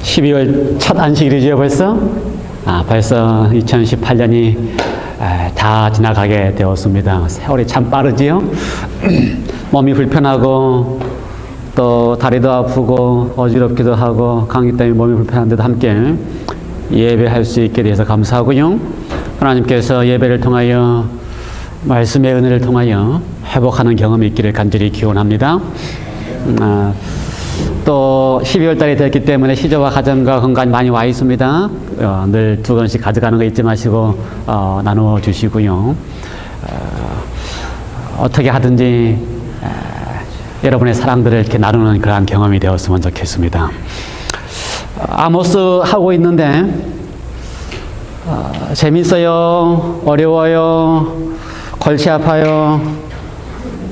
12월 첫 안식일이죠, 벌써? 벌써 2018년이 다 지나가게 되었습니다. 세월이 참 빠르지요? 몸이 불편하고 또 다리도 아프고 어지럽기도 하고 감기 때문에 몸이 불편한데도 함께 예배할 수 있게 돼서 감사하고요. 하나님께서 예배를 통하여 말씀의 은혜를 통하여 회복하는 경험이 있기를 간절히 기원합니다. 또 12월 달이 됐기 때문에 시조와 가정과 건강이 많이 와 있습니다. 늘 2권씩 가져가는 거 잊지 마시고 나누어 주시고요. 어떻게 하든지 여러분의 사랑들을 이렇게 나누는 그러한 경험이 되었으면 좋겠습니다. 아모스 하고 있는데 재밌어요? 어려워요? 골치 아파요?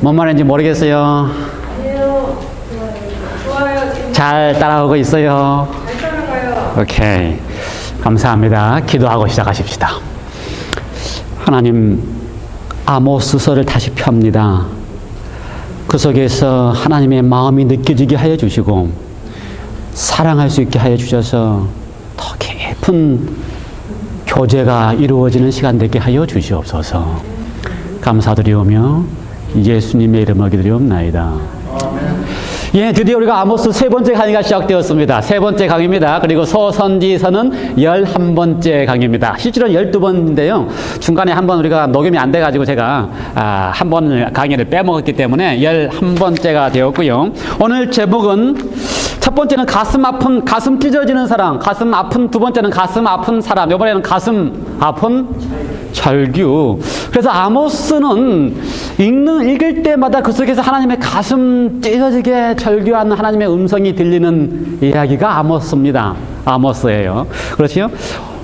뭔 말인지 모르겠어요. 잘 따라오고 있어요. 잘 따라가요. 오케이. 감사합니다. 기도하고 시작하십시다. 하나님, 아모스서를 다시 펴니다. 그 속에서 하나님의 마음이 느껴지게 하여 주시고 사랑할 수 있게 하여 주셔서 더 깊은 교제가 이루어지는 시간 되게 하여 주시옵소서. 감사드리오며 예수님의 이름으로 기도드리옵나이다. 예, 드디어 우리가 아모스 3번째 강의가 시작되었습니다. 3번째 강의입니다. 그리고 소선지서는 11번째 강의입니다. 실제로는 12번인데요. 중간에 한번 우리가 녹음이 안 돼가지고 제가 한 번 강의를 빼먹었기 때문에 11번째가 되었고요. 오늘 제목은 첫 번째는 가슴 아픈, 가슴 찢어지는 사랑, 가슴 아픈, 두 번째는 가슴 아픈 사람, 이번에는 가슴 아픈 절규. 그래서 아모스는 읽을 때마다 그 속에서 하나님의 가슴 찢어지게 절규하는 하나님의 음성이 들리는 이야기가 아모스입니다. 아모스예요. 그렇지요?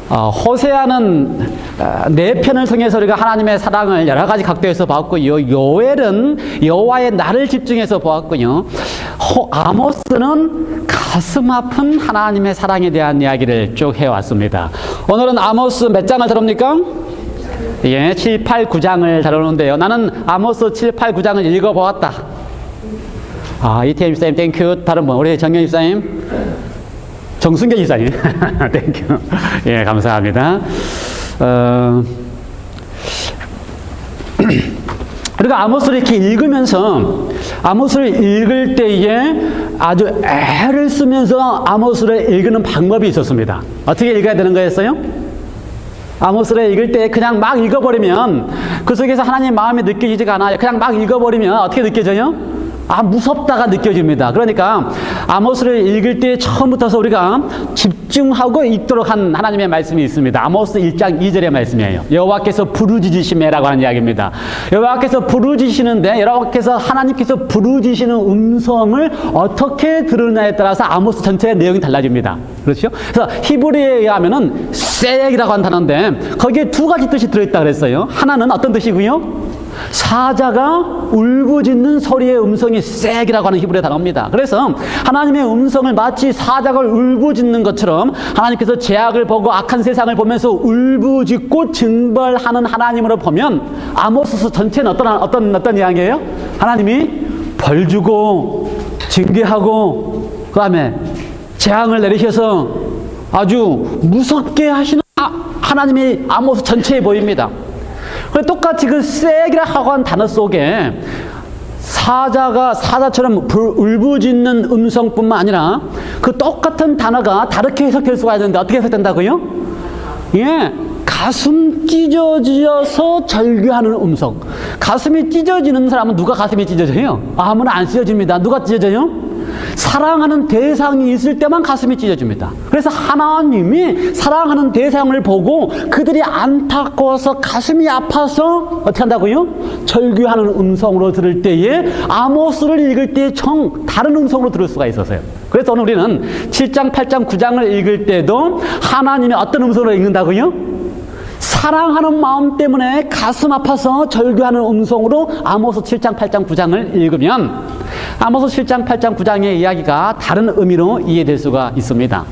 호세아는 4편을 통해서 우리가 하나님의 사랑을 여러 가지 각도에서 보았고요. 요엘은 여호와의 날을 집중해서 보았고요. 아모스는 가슴 아픈 하나님의 사랑에 대한 이야기를 쭉 해왔습니다. 오늘은 아모스 몇 장을 다룹니까? 예, 7, 8, 9장을 다루는데요. 나는 아모스 7, 8, 9장을 읽어보았다. 이태임 집사님 땡큐. 다른 분, 우리 정현 집사님, 정순경 집사님 땡큐. 예, 감사합니다. 우리가 아모스를 이렇게 읽으면서 아모스를 읽을 때에 아주 애를 쓰면서 아모스를 읽는 방법이 있었습니다. 어떻게 읽어야 되는 거였어요? 아모스를 읽을 때 그냥 막 읽어버리면 그 속에서 하나님의 마음이 느껴지지가 않아요. 그냥 막 읽어버리면 어떻게 느껴져요? 무섭다가 느껴집니다. 그러니까 아모스를 읽을 때 처음부터 우리가 집중하고 읽도록 한 하나님의 말씀이 있습니다. 아모스 1장 2절의 말씀이에요. 여호와께서 부르짖으시매라고 하는 이야기입니다. 여호와께서 부르짖으시는데 여호와께서 하나님께서 부르짖으시는 음성을 어떻게 들으냐에 따라서 아모스 전체의 내용이 달라집니다. 그렇죠? 그래서 히브리에 의하면은 쌔이라고 하는 단어인데 거기에 2가지 뜻이 들어있다 그랬어요. 하나는 어떤 뜻이고요? 사자가 울부짖는 소리의 음성이 쌔이라고 하는 히브리 단어입니다. 그래서 하나님의 음성을 마치 사자가 울부짖는 것처럼 하나님께서 죄악을 보고 악한 세상을 보면서 울부짖고 징벌하는 하나님으로 보면 아모스서 전체는 어떤 이야기예요? 하나님이 벌 주고 징계하고 그 다음에 재앙을 내리셔서 아주 무섭게 하시는 하나님의 아모스 전체에 보입니다. 똑같이 그 쌔기라고 한 단어 속에 사자가 사자처럼 울부짖는 음성뿐만 아니라 그 똑같은 단어가 다르게 해석될 수가 있는데 어떻게 해석된다고요? 예, 가슴 찢어져서 절규하는 음성. 가슴이 찢어지는 사람은 누가 가슴이 찢어져요? 아무나 안 찢어집니다. 누가 찢어져요? 사랑하는 대상이 있을 때만 가슴이 찢어집니다. 그래서 하나님이 사랑하는 대상을 보고 그들이 안타까워서 가슴이 아파서 어떻게 한다고요? 절규하는 음성으로 들을 때에 아모스를 읽을 때에 다른 음성으로 들을 수가 있었어요. 그래서 오늘 우리는 7장, 8장, 9장을 읽을 때도 하나님이 어떤 음성으로 읽는다고요? 사랑하는 마음 때문에 가슴 아파서 절규하는 음성으로 아모스 7장, 8장, 9장을 읽으면 아모스 7장, 8장, 9장의 이야기가 다른 의미로 이해될 수가 있습니다.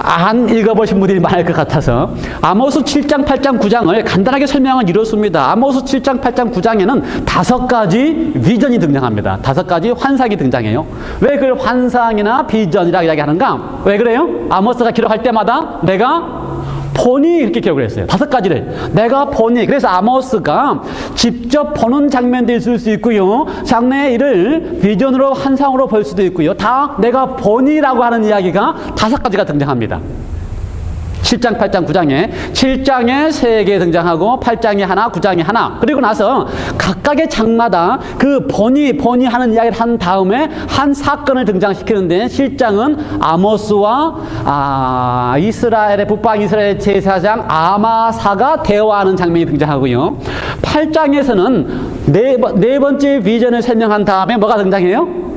안 읽어보신 분들이 많을 것 같아서 아모스 7장, 8장, 9장을 간단하게 설명은 이렇습니다. 아모스 7장, 8장, 9장에는 5가지 비전이 등장합니다. 5가지 환상이 등장해요. 왜 그걸 환상이나 비전이라고 이야기하는가? 왜 그래요? 아모스가 기록할 때마다 내가 보니 이렇게 기록을 했어요. 5가지를. 내가 보니. 그래서 아모스가 직접 보는 장면도 있을 수 있고요. 장래의 일을 비전으로 환상으로 볼 수도 있고요. 다 내가 보니라고 하는 이야기가 5가지가 등장합니다. 7장, 8장, 9장에 7장에 3개 등장하고 8장에 하나, 9장에 하나. 그리고 나서 각각의 장마다 그 보니 하는 이야기를 한 다음에 한 사건을 등장시키는데 7장은 아모스와 이스라엘의 북방 이스라엘 제사장 아마사가 대화하는 장면이 등장하고요. 8장에서는 네 번째 비전을 설명한 다음에 뭐가 등장해요?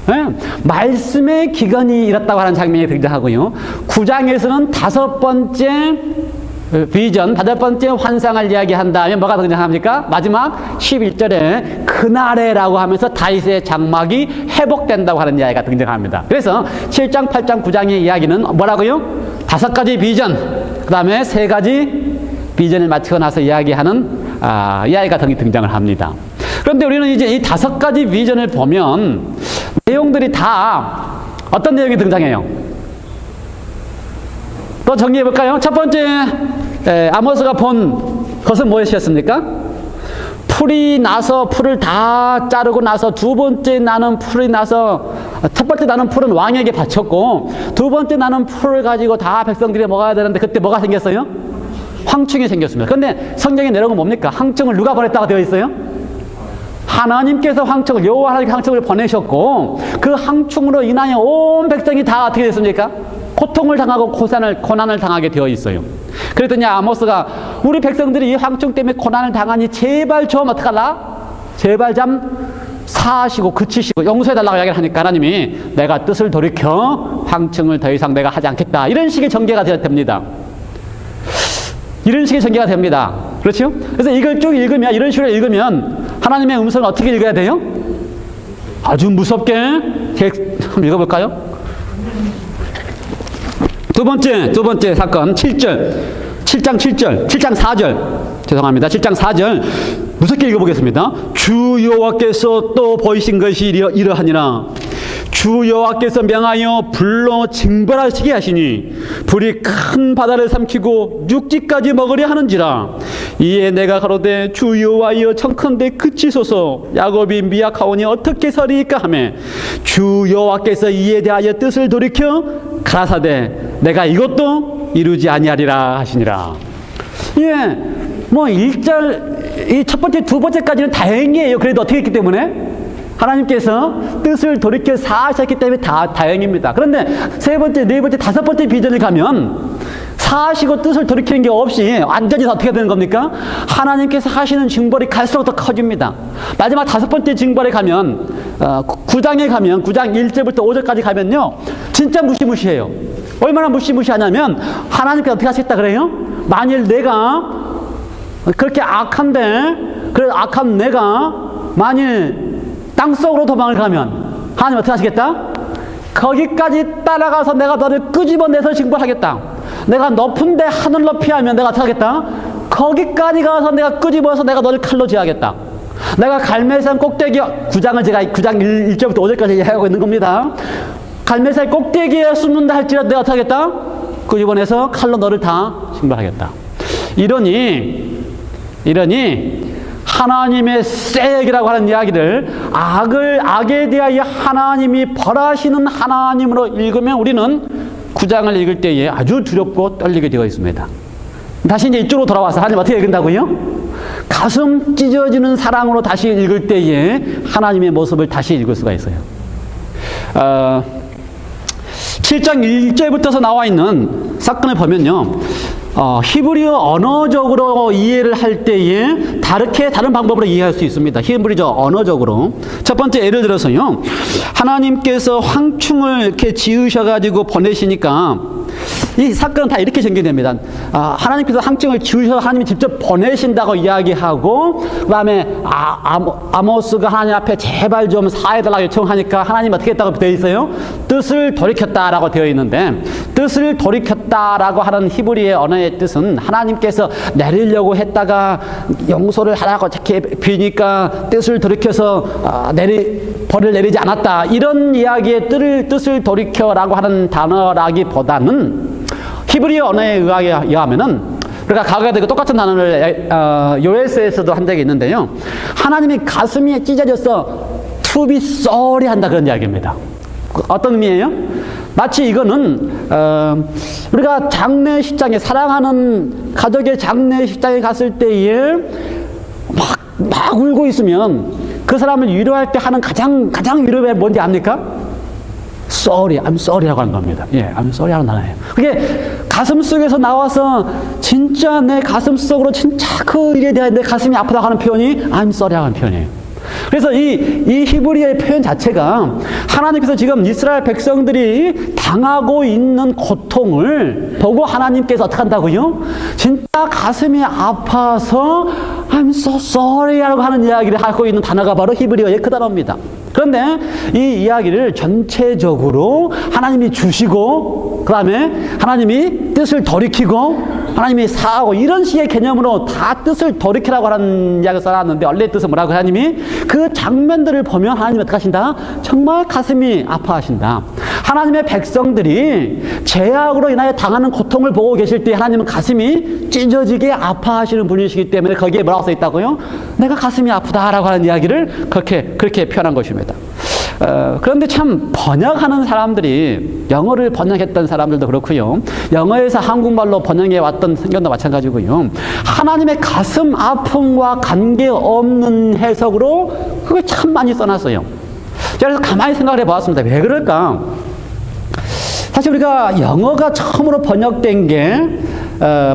네, 말씀의 기근이 일었다고 하는 장면이 등장하고요. 9장에서는 5번째 비전, 5번째 환상을 이야기한 다음에 뭐가 등장합니까? 마지막 11절에 그날에라고 하면서 다윗의 장막이 회복된다고 하는 이야기가 등장합니다. 그래서 7장, 8장, 9장의 이야기는 뭐라고요? 5가지 비전, 그 다음에 3가지 비전을 마치고 나서 이야기하는 이야기가 등장을 합니다. 그런데 우리는 이제 이 5가지 비전을 보면 내용들이 다 어떤 내용이 등장해요? 또 정리해 볼까요? 첫 번째 아모스가 본 것은 무엇이었습니까? 풀이 나서 풀을 다 자르고 나서 두 번째 나는 풀이 나서 첫 번째 나는 풀은 왕에게 바쳤고 두 번째 나는 풀을 가지고 다 백성들이 먹어야 되는데 그때 뭐가 생겼어요? 황충이 생겼습니다. 그런데 성경의 내용은 뭡니까? 황충을 누가 보냈다고 되어 있어요? 하나님께서 황충을, 여호와 하나님께 황충을 보내셨고 그 황충으로 인하여 온 백성이 다 어떻게 됐습니까? 고통을 당하고 고난을 당하게 되어 있어요. 그랬더니 아모스가 우리 백성들이 이 황충 때문에 고난을 당하니 제발 좀 어떡하라? 제발 좀 사시고 그치시고 용서해달라고 이야기를 하니까 하나님이 내가 뜻을 돌이켜 황충을 더 이상 내가 하지 않겠다. 이런 식의 전개가 됩니다. 이런 식의 전개가 됩니다. 그렇죠? 그래서 이걸 쭉 읽으면, 이런 식으로 읽으면 하나님의 음성을 어떻게 읽어야 돼요? 아주 무섭게 한번 읽어볼까요? 두 번째 사건 7장 4절 죄송합니다. 7장 4절 무섭게 읽어보겠습니다. 주 여호와께서 또 보이신 것이 이러하니라. 주 여호와께서 명하여 불로 징벌하시게 하시니 불이 큰 바다를 삼키고 육지까지 먹으려 하는지라. 이에 내가 가로되 주 여호와여 청컨대 그치소서. 야곱이 미약하오니 어떻게 서리이까 하며 주 여호와께서 이에 대하여 뜻을 돌이켜 가라사대 내가 이것도 이루지 아니하리라 하시니라. 예, 뭐 1절 이 첫 번째 두 번째까지는 다행이에요. 그래도 어떻게 했기 때문에 하나님께서 뜻을 돌이켜 사하셨기 때문에 다 다행입니다. 그런데 세 번째, 네 번째, 5번째 비전을 가면 사하시고 뜻을 돌이키는 게 없이 완전히 어떻게 되는 겁니까? 하나님께서 하시는 징벌이 갈수록 더 커집니다. 마지막 5번째 징벌에 가면 9장에 가면 9장 1절부터 5절까지 가면요 진짜 무시무시해요. 얼마나 무시무시하냐면 하나님께서 어떻게 하시겠다 그래요? 만일 내가 그렇게 악한데 그래 악한 내가 만일 땅속으로 도망을 가면 하나님 어떻게 하시겠다? 거기까지 따라가서 내가 너를 끄집어내서 징벌하겠다. 내가 높은데 하늘 높이 하면 내가 어떻게 하겠다? 거기까지 가서 내가 끄집어서 내가 너를 칼로 제하겠다. 내가 갈멜산 꼭대기 9장을 제가 9장 1절부터 5절까지 이야기하고 있는 겁니다. 갈멜산 꼭대기에 숨는다 할지라도 내가 어떻게 하겠다? 끄집어내서 칼로 너를 다 징벌하겠다. 이러니 하나님의 쇠액이라고 하는 이야기를 악에 대하여 하나님이 벌하시는 하나님으로 읽으면 우리는 9장을 읽을 때에 아주 두렵고 떨리게 되어 있습니다. 다시 이제 이쪽으로 돌아와서 하나님 어떻게 읽는다고요? 가슴 찢어지는 사랑으로 다시 읽을 때에 하나님의 모습을 다시 읽을 수가 있어요. 7장 1절부터서 나와 있는 사건을 보면요. 히브리어 언어적으로 이해를 할 때에 다른 방법으로 이해할 수 있습니다. 히브리어 언어적으로. 첫 번째 예를 들어서요. 하나님께서 황충을 이렇게 지으셔가지고 보내시니까 이 사건은 다 이렇게 전개됩니다. 하나님께서 항징을 지으셔서 하나님이 직접 보내신다고 이야기하고, 그 다음에 아모스가 하나님 앞에 제발 좀 사해달라고 요청하니까 하나님 어떻게 했다고 되어 있어요? 뜻을 돌이켰다라고 되어 있는데, 뜻을 돌이켰다라고 하는 히브리의 언어의 뜻은 하나님께서 내리려고 했다가 용서를 하라고 이렇게 비니까 뜻을 돌이켜서 벌을 내리지 않았다, 이런 이야기의 뜻을 돌이켜라고 하는 단어라기보다는 히브리 언어에 의하면은, 그러니까 과거에도 똑같은 단어를 요에스에서도 한 적이 있는데요, 하나님이 가슴이 찢어져서 to be sorry 한다, 그런 이야기입니다. 어떤 의미예요? 마치 이거는 우리가 장례식장에, 사랑하는 가족의 장례식장에 갔을 때에 막 울고 있으면 그 사람을 위로할 때 하는 가장 위로가 뭔지 압니까? sorry, I'm sorry라고 하는 겁니다. 예, I'm sorry 하는 단어예요. 그게 가슴 속에서 나와서 진짜 내 가슴 속으로 진짜 그 일에 대해 내 가슴이 아프다고 하는 표현이 I'm sorry라고 하는 표현이에요. 그래서 이 히브리어의 표현 자체가 하나님께서 지금 이스라엘 백성들이 당하고 있는 고통을 보고 하나님께서 어떻게 한다고요? 진짜 가슴이 아파서 I'm so sorry 라고 하는 이야기를 하고 있는 단어가 바로 히브리어의 그 단어입니다. 그런데 이 이야기를 전체적으로 하나님이 주시고, 그 다음에 하나님이 뜻을 돌이키고, 하나님이 사하고, 이런 식의 개념으로 다 뜻을 돌이키라고 하는 이야기를 써놨는데, 원래 뜻은 뭐라고? 하나님이 그 장면들을 보면 하나님이 어떻게 하신다? 정말 가슴이 아파하신다. 하나님의 백성들이 죄악으로 인하여 당하는 고통을 보고 계실 때 하나님은 가슴이 찢어지게 아파하시는 분이시기 때문에 거기에 뭐라고 써 있다고요? 내가 가슴이 아프다라고 하는 이야기를 그렇게 표현한 것입니다. 그런데 참 번역하는 사람들이, 영어를 번역했던 사람들도 그렇고요, 영어에서 한국말로 번역해 왔던 성경도 마찬가지고요, 하나님의 가슴 아픔과 관계없는 해석으로 그걸 참 많이 써놨어요. 그래서 가만히 생각을 해보았습니다. 왜 그럴까? 사실 우리가 영어가 처음으로 번역된 게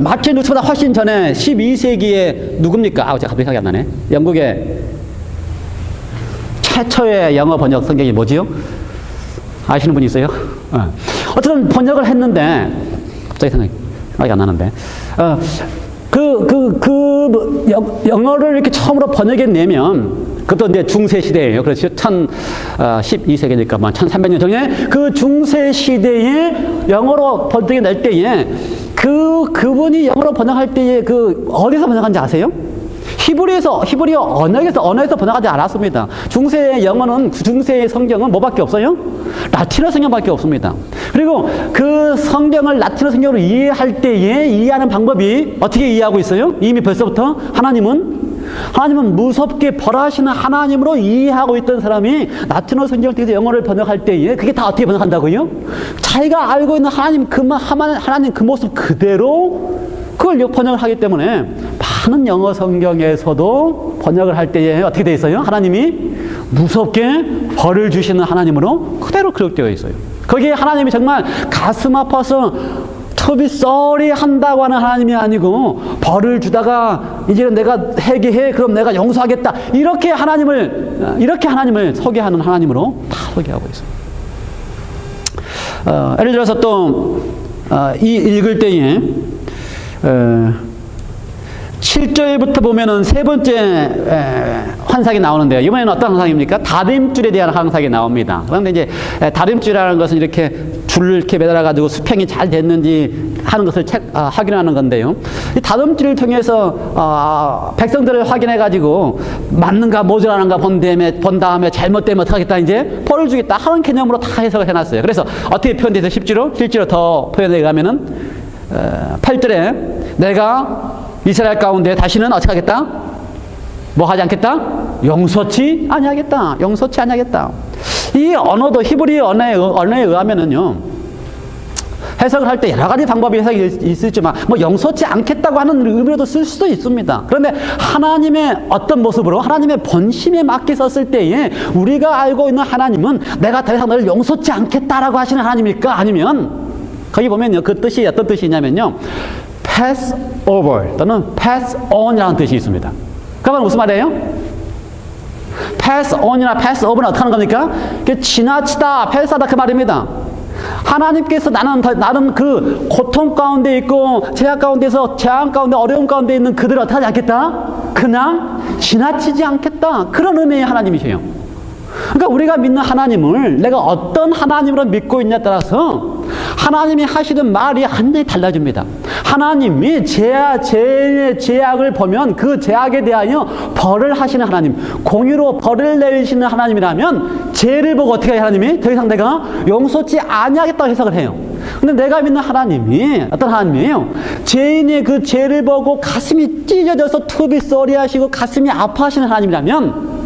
마틴 루터보다 훨씬 전에 12세기에 누굽니까? 제가 갑자기 생각이 안 나네. 영국의 최초의 영어 번역 성경이 뭐지요? 아시는 분 있어요? 어쨌든 번역을 했는데, 갑자기 생각이 안 나는데, 영어를 이렇게 처음으로 번역해내면, 그것도 이제 중세 시대예요. 그렇죠. 12세기니까 1300년 전에 그 중세 시대에 영어로 번역해 낼 때에 그분이 영어로 번역할 때에 어디서 번역한지 아세요? 히브리어 언어에서 번역하지 않았습니다. 중세의 영어는, 중세의 성경은 뭐밖에 없어요? 라틴어 성경밖에 없습니다. 그리고 그 성경을 라틴어 성경으로 이해할 때에 이해하는 방법이 어떻게 이해하고 있어요? 이미 벌써부터 하나님은 무섭게 벌하시는 하나님으로 이해하고 있던 사람이 라틴어 성경을 통해서 영어를 번역할 때에 그게 다 어떻게 번역한다고요? 자기가 알고 있는 하나님 그 모습 그대로 그걸 번역을 하기 때문에 많은 영어 성경에서도 번역을 할 때에 어떻게 되어 있어요? 하나님이 무섭게 벌을 주시는 하나님으로 그대로 기록되어 있어요. 거기에 하나님이 정말 가슴 아파서 to be sorry 한다고 하는 하나님이 아니고, 벌을 주다가 이제는 내가 회개해, 그럼 내가 용서하겠다, 이렇게 하나님을 소개하는 하나님으로 다 소개하고 있어요. 예를 들어서 또 이 읽을 때에 7절부터 보면은 세 번째 환상이 나오는데요. 이번에는 어떤 환상입니까? 다림줄에 대한 환상이 나옵니다. 그런데 이제 다림줄이라는 것은 이렇게 줄을 이렇게 매달아가지고 수평이 잘 됐는지 하는 것을 확인하는 건데요. 이 다림줄을 통해서 백성들을 확인해가지고 맞는가 모자라는가 본 다음에 잘못되면 어떻게 하겠다, 이제 벌을 주겠다 하는 개념으로 다 해석을 해놨어요. 그래서 어떻게 표현돼서 실제로 더 표현해 가면은 8절에 내가 이스라엘 가운데 다시는 어떻게 하겠다? 뭐 하지 않겠다? 용서치 아니하겠다. 용서치 아니하겠다. 이 언어도 히브리 언어에 의하면은요, 해석을 할 때 여러 가지 방법이 해석이 있을지만 용서치 않겠다고 하는 의미로도 쓸 수도 있습니다. 그런데 하나님의 어떤 모습으로, 하나님의 본심에 맞게 썼을 때에 우리가 알고 있는 하나님은 내가 더 이상 너를 용서치 않겠다라고 하시는 하나님일까? 아니면 거기 보면요, 그 뜻이 어떤 뜻이냐면요, pass over 또는 pass on이라는 뜻이 있습니다. 그러면 무슨 말이에요? pass on이나 pass over는 어떻게 하는 겁니까? 지나치다, 패스하다 그 말입니다. 하나님께서 나는 그 고통 가운데 있고 제약 가운데서 재앙 가운데 어려움 가운데 있는 그들을 어떻게 하지 않겠다? 그냥 지나치지 않겠다. 그런 의미의 하나님이세요. 그러니까 우리가 믿는 하나님을 내가 어떤 하나님으로 믿고 있냐에 따라서 하나님이 하시는 말이 완전히 달라집니다. 하나님이 제약을 보면 그 제약에 대하여 벌을 하시는 하나님, 공의로 벌을 내리시는 하나님이라면 죄를 보고 어떻게 해요? 하나님이 더 이상 내가 용서치 아니하겠다고 해석을 해요. 근데 내가 믿는 하나님이 어떤 하나님이에요? 죄인의 그 죄를 보고 가슴이 찢어져서 투비 쏘리 하시고 가슴이 아파하시는 하나님이라면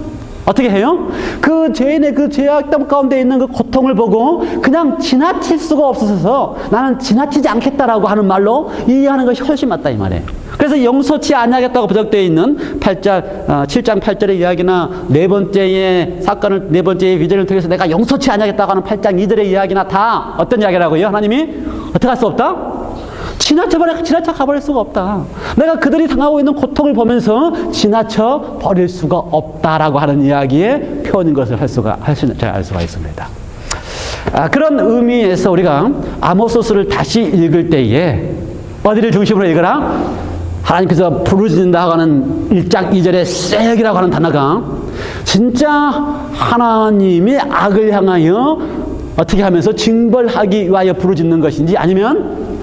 어떻게 해요? 그 죄인의 그 죄악담 가운데 있는 그 고통을 보고 그냥 지나칠 수가 없어서 나는 지나치지 않겠다라고 하는 말로 이해하는 것이 훨씬 맞다 이 말이에요. 그래서 용서치 아니하겠다고 부적되어 있는 7장 8절의 이야기나 네 번째의 사건을, 네 번째의 비전을 통해서 내가 용서치 아니하겠다고 하는 8장 2절의 이야기나 다 어떤 이야기라고요? 하나님이 어떻게 할 수 없다? 지나쳐 가버릴 수가 없다. 내가 그들이 당하고 있는 고통을 보면서 지나쳐 버릴 수가 없다라고 하는 이야기의 표현인 것을 알 수가 있습니다. 그런 의미에서 우리가 아모스서를 다시 읽을 때에 어디를 중심으로 읽어라? 하나님께서 부르짖는다고 하는 1장 2절의 쐐기라고 하는 단어가 진짜 하나님이 악을 향하여 어떻게 하면서 징벌하기 위하여 부르짖는 것인지 아니면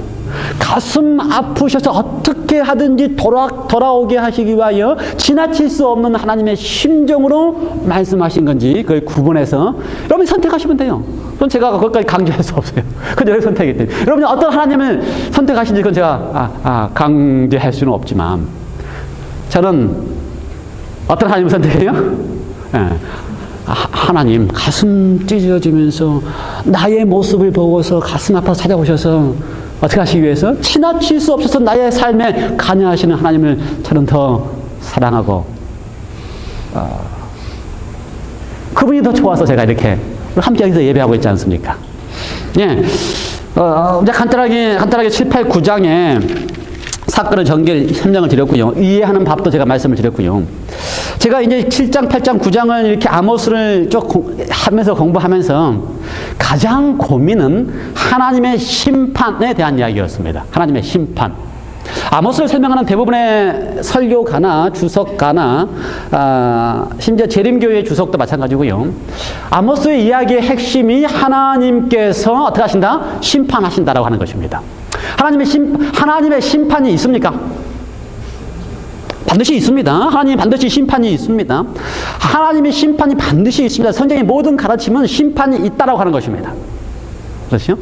가슴 아프셔서 어떻게 하든지 돌아오게 하시기 위하여 지나칠 수 없는 하나님의 심정으로 말씀하신 건지 그걸 구분해서 여러분이 선택하시면 돼요. 그건 제가 그것까지 강조할 수 없어요. 그건 여러분의 선택이기 때문에. 여러분이 어떤 하나님을 선택하신지 그건 제가 강조할 수는 없지만 저는 어떤 하나님을 선택해요? 하나님 가슴 찢어지면서 나의 모습을 보고서 가슴 아파서 찾아오셔서 어떻게 하시기 위해서? 지나칠 수 없어서 나의 삶에 관여하시는 하나님을 저는 더 사랑하고 그분이 더 좋아서 제가 이렇게 함께 여기서 예배하고 있지 않습니까? 예, 이제 간단하게 7, 8, 9장에 사건을 설명을 드렸고요. 이해하는 밥도 제가 말씀을 드렸고요. 제가 이제 7장, 8장, 9장을 이렇게 아모스를 쭉 하면서 공부하면서 가장 고민은 하나님의 심판에 대한 이야기였습니다. 하나님의 심판. 아모스를 설명하는 대부분의 설교가나 주석가나 심지어 재림교회의 주석도 마찬가지고요. 아모스의 이야기의 핵심이 하나님께서 어떻게 하신다? 심판하신다라고 하는 것입니다. 하나님의 심판이 있습니까? 반드시 있습니다. 하나님 반드시 심판이 있습니다. 하나님의 심판이 반드시 있습니다. 성경의 모든 가르침은 심판이 있다라고 하는 것입니다. 그렇죠?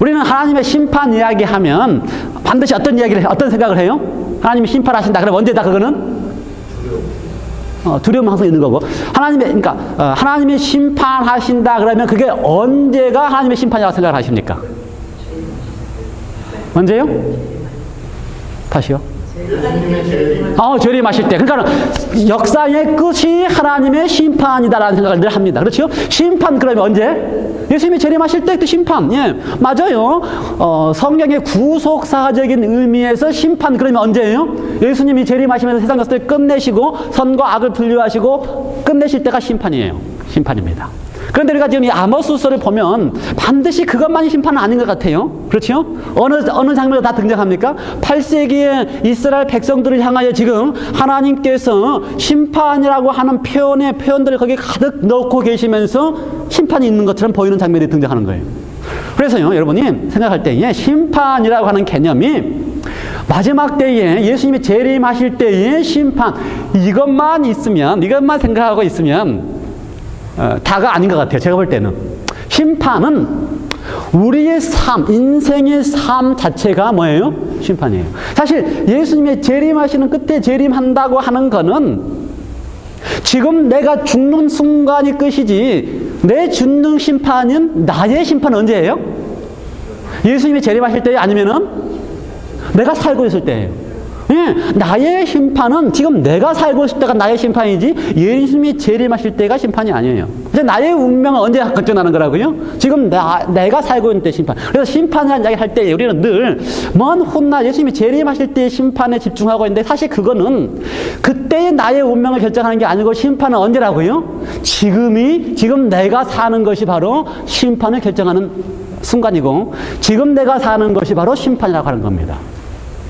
우리는 하나님의 심판 이야기하면 반드시 어떤 생각을 해요? 하나님이 심판하신다. 그럼 언제다 그거는? 두려움 항상 있는 거고. 하나님이 심판하신다 그러면 그게 언제가 하나님의 심판이라고 생각을 하십니까? 언제요? 다시요? 재림하실 때. 그러니까 역사의 끝이 하나님의 심판이다라는 생각을 늘 합니다. 그렇죠? 심판 그러면 언제? 예수님이 재림하실 때 그 심판. 예, 맞아요. 성경의 구속사적인 의미에서 심판 그러면 언제예요? 예수님이 재림하시면서 세상 것을 끝내시고 선과 악을 분류하시고 끝내실 때가 심판이에요. 심판입니다. 그런데 우리가 지금 이 아모스서를 보면 반드시 그것만이 심판은 아닌 것 같아요. 그렇죠? 어느 장면에서 다 등장합니까? 8세기의 이스라엘 백성들을 향하여 지금 하나님께서 심판이라고 하는 표현들을 거기에 가득 넣고 계시면서 심판이 있는 것처럼 보이는 장면이 등장하는 거예요. 그래서요, 여러분이 생각할 때에 심판이라고 하는 개념이 마지막 때에 예수님이 재림하실 때의 심판, 이것만 생각하고 있으면 다가 아닌 것 같아요. 제가 볼 때는. 심판은 우리의 삶, 인생의 삶 자체가 뭐예요? 심판이에요. 사실 예수님의 재림하시는 끝에 재림한다고 하는 거는 지금 내가 죽는 순간이 끝이지 내 죽는 심판은 나의 심판은 언제예요? 예수님이 재림하실 때에 아니면은 내가 살고 있을 때예요. 예, 나의 심판은 지금 내가 살고 있을 때가 나의 심판이지 예수님이 재림하실 때가 심판이 아니에요. 이제 나의 운명은 언제 결정나는 거라고요? 지금 내가 살고 있는 때 심판. 그래서 심판이라는 이야기 할 때 우리는 늘 먼 훗날 예수님이 재림하실 때의 심판에 집중하고 있는데 사실 그거는 그때의 나의 운명을 결정하는 게 아니고 심판은 언제라고요? 지금 내가 사는 것이 바로 심판을 결정하는 순간이고 지금 내가 사는 것이 바로 심판이라고 하는 겁니다.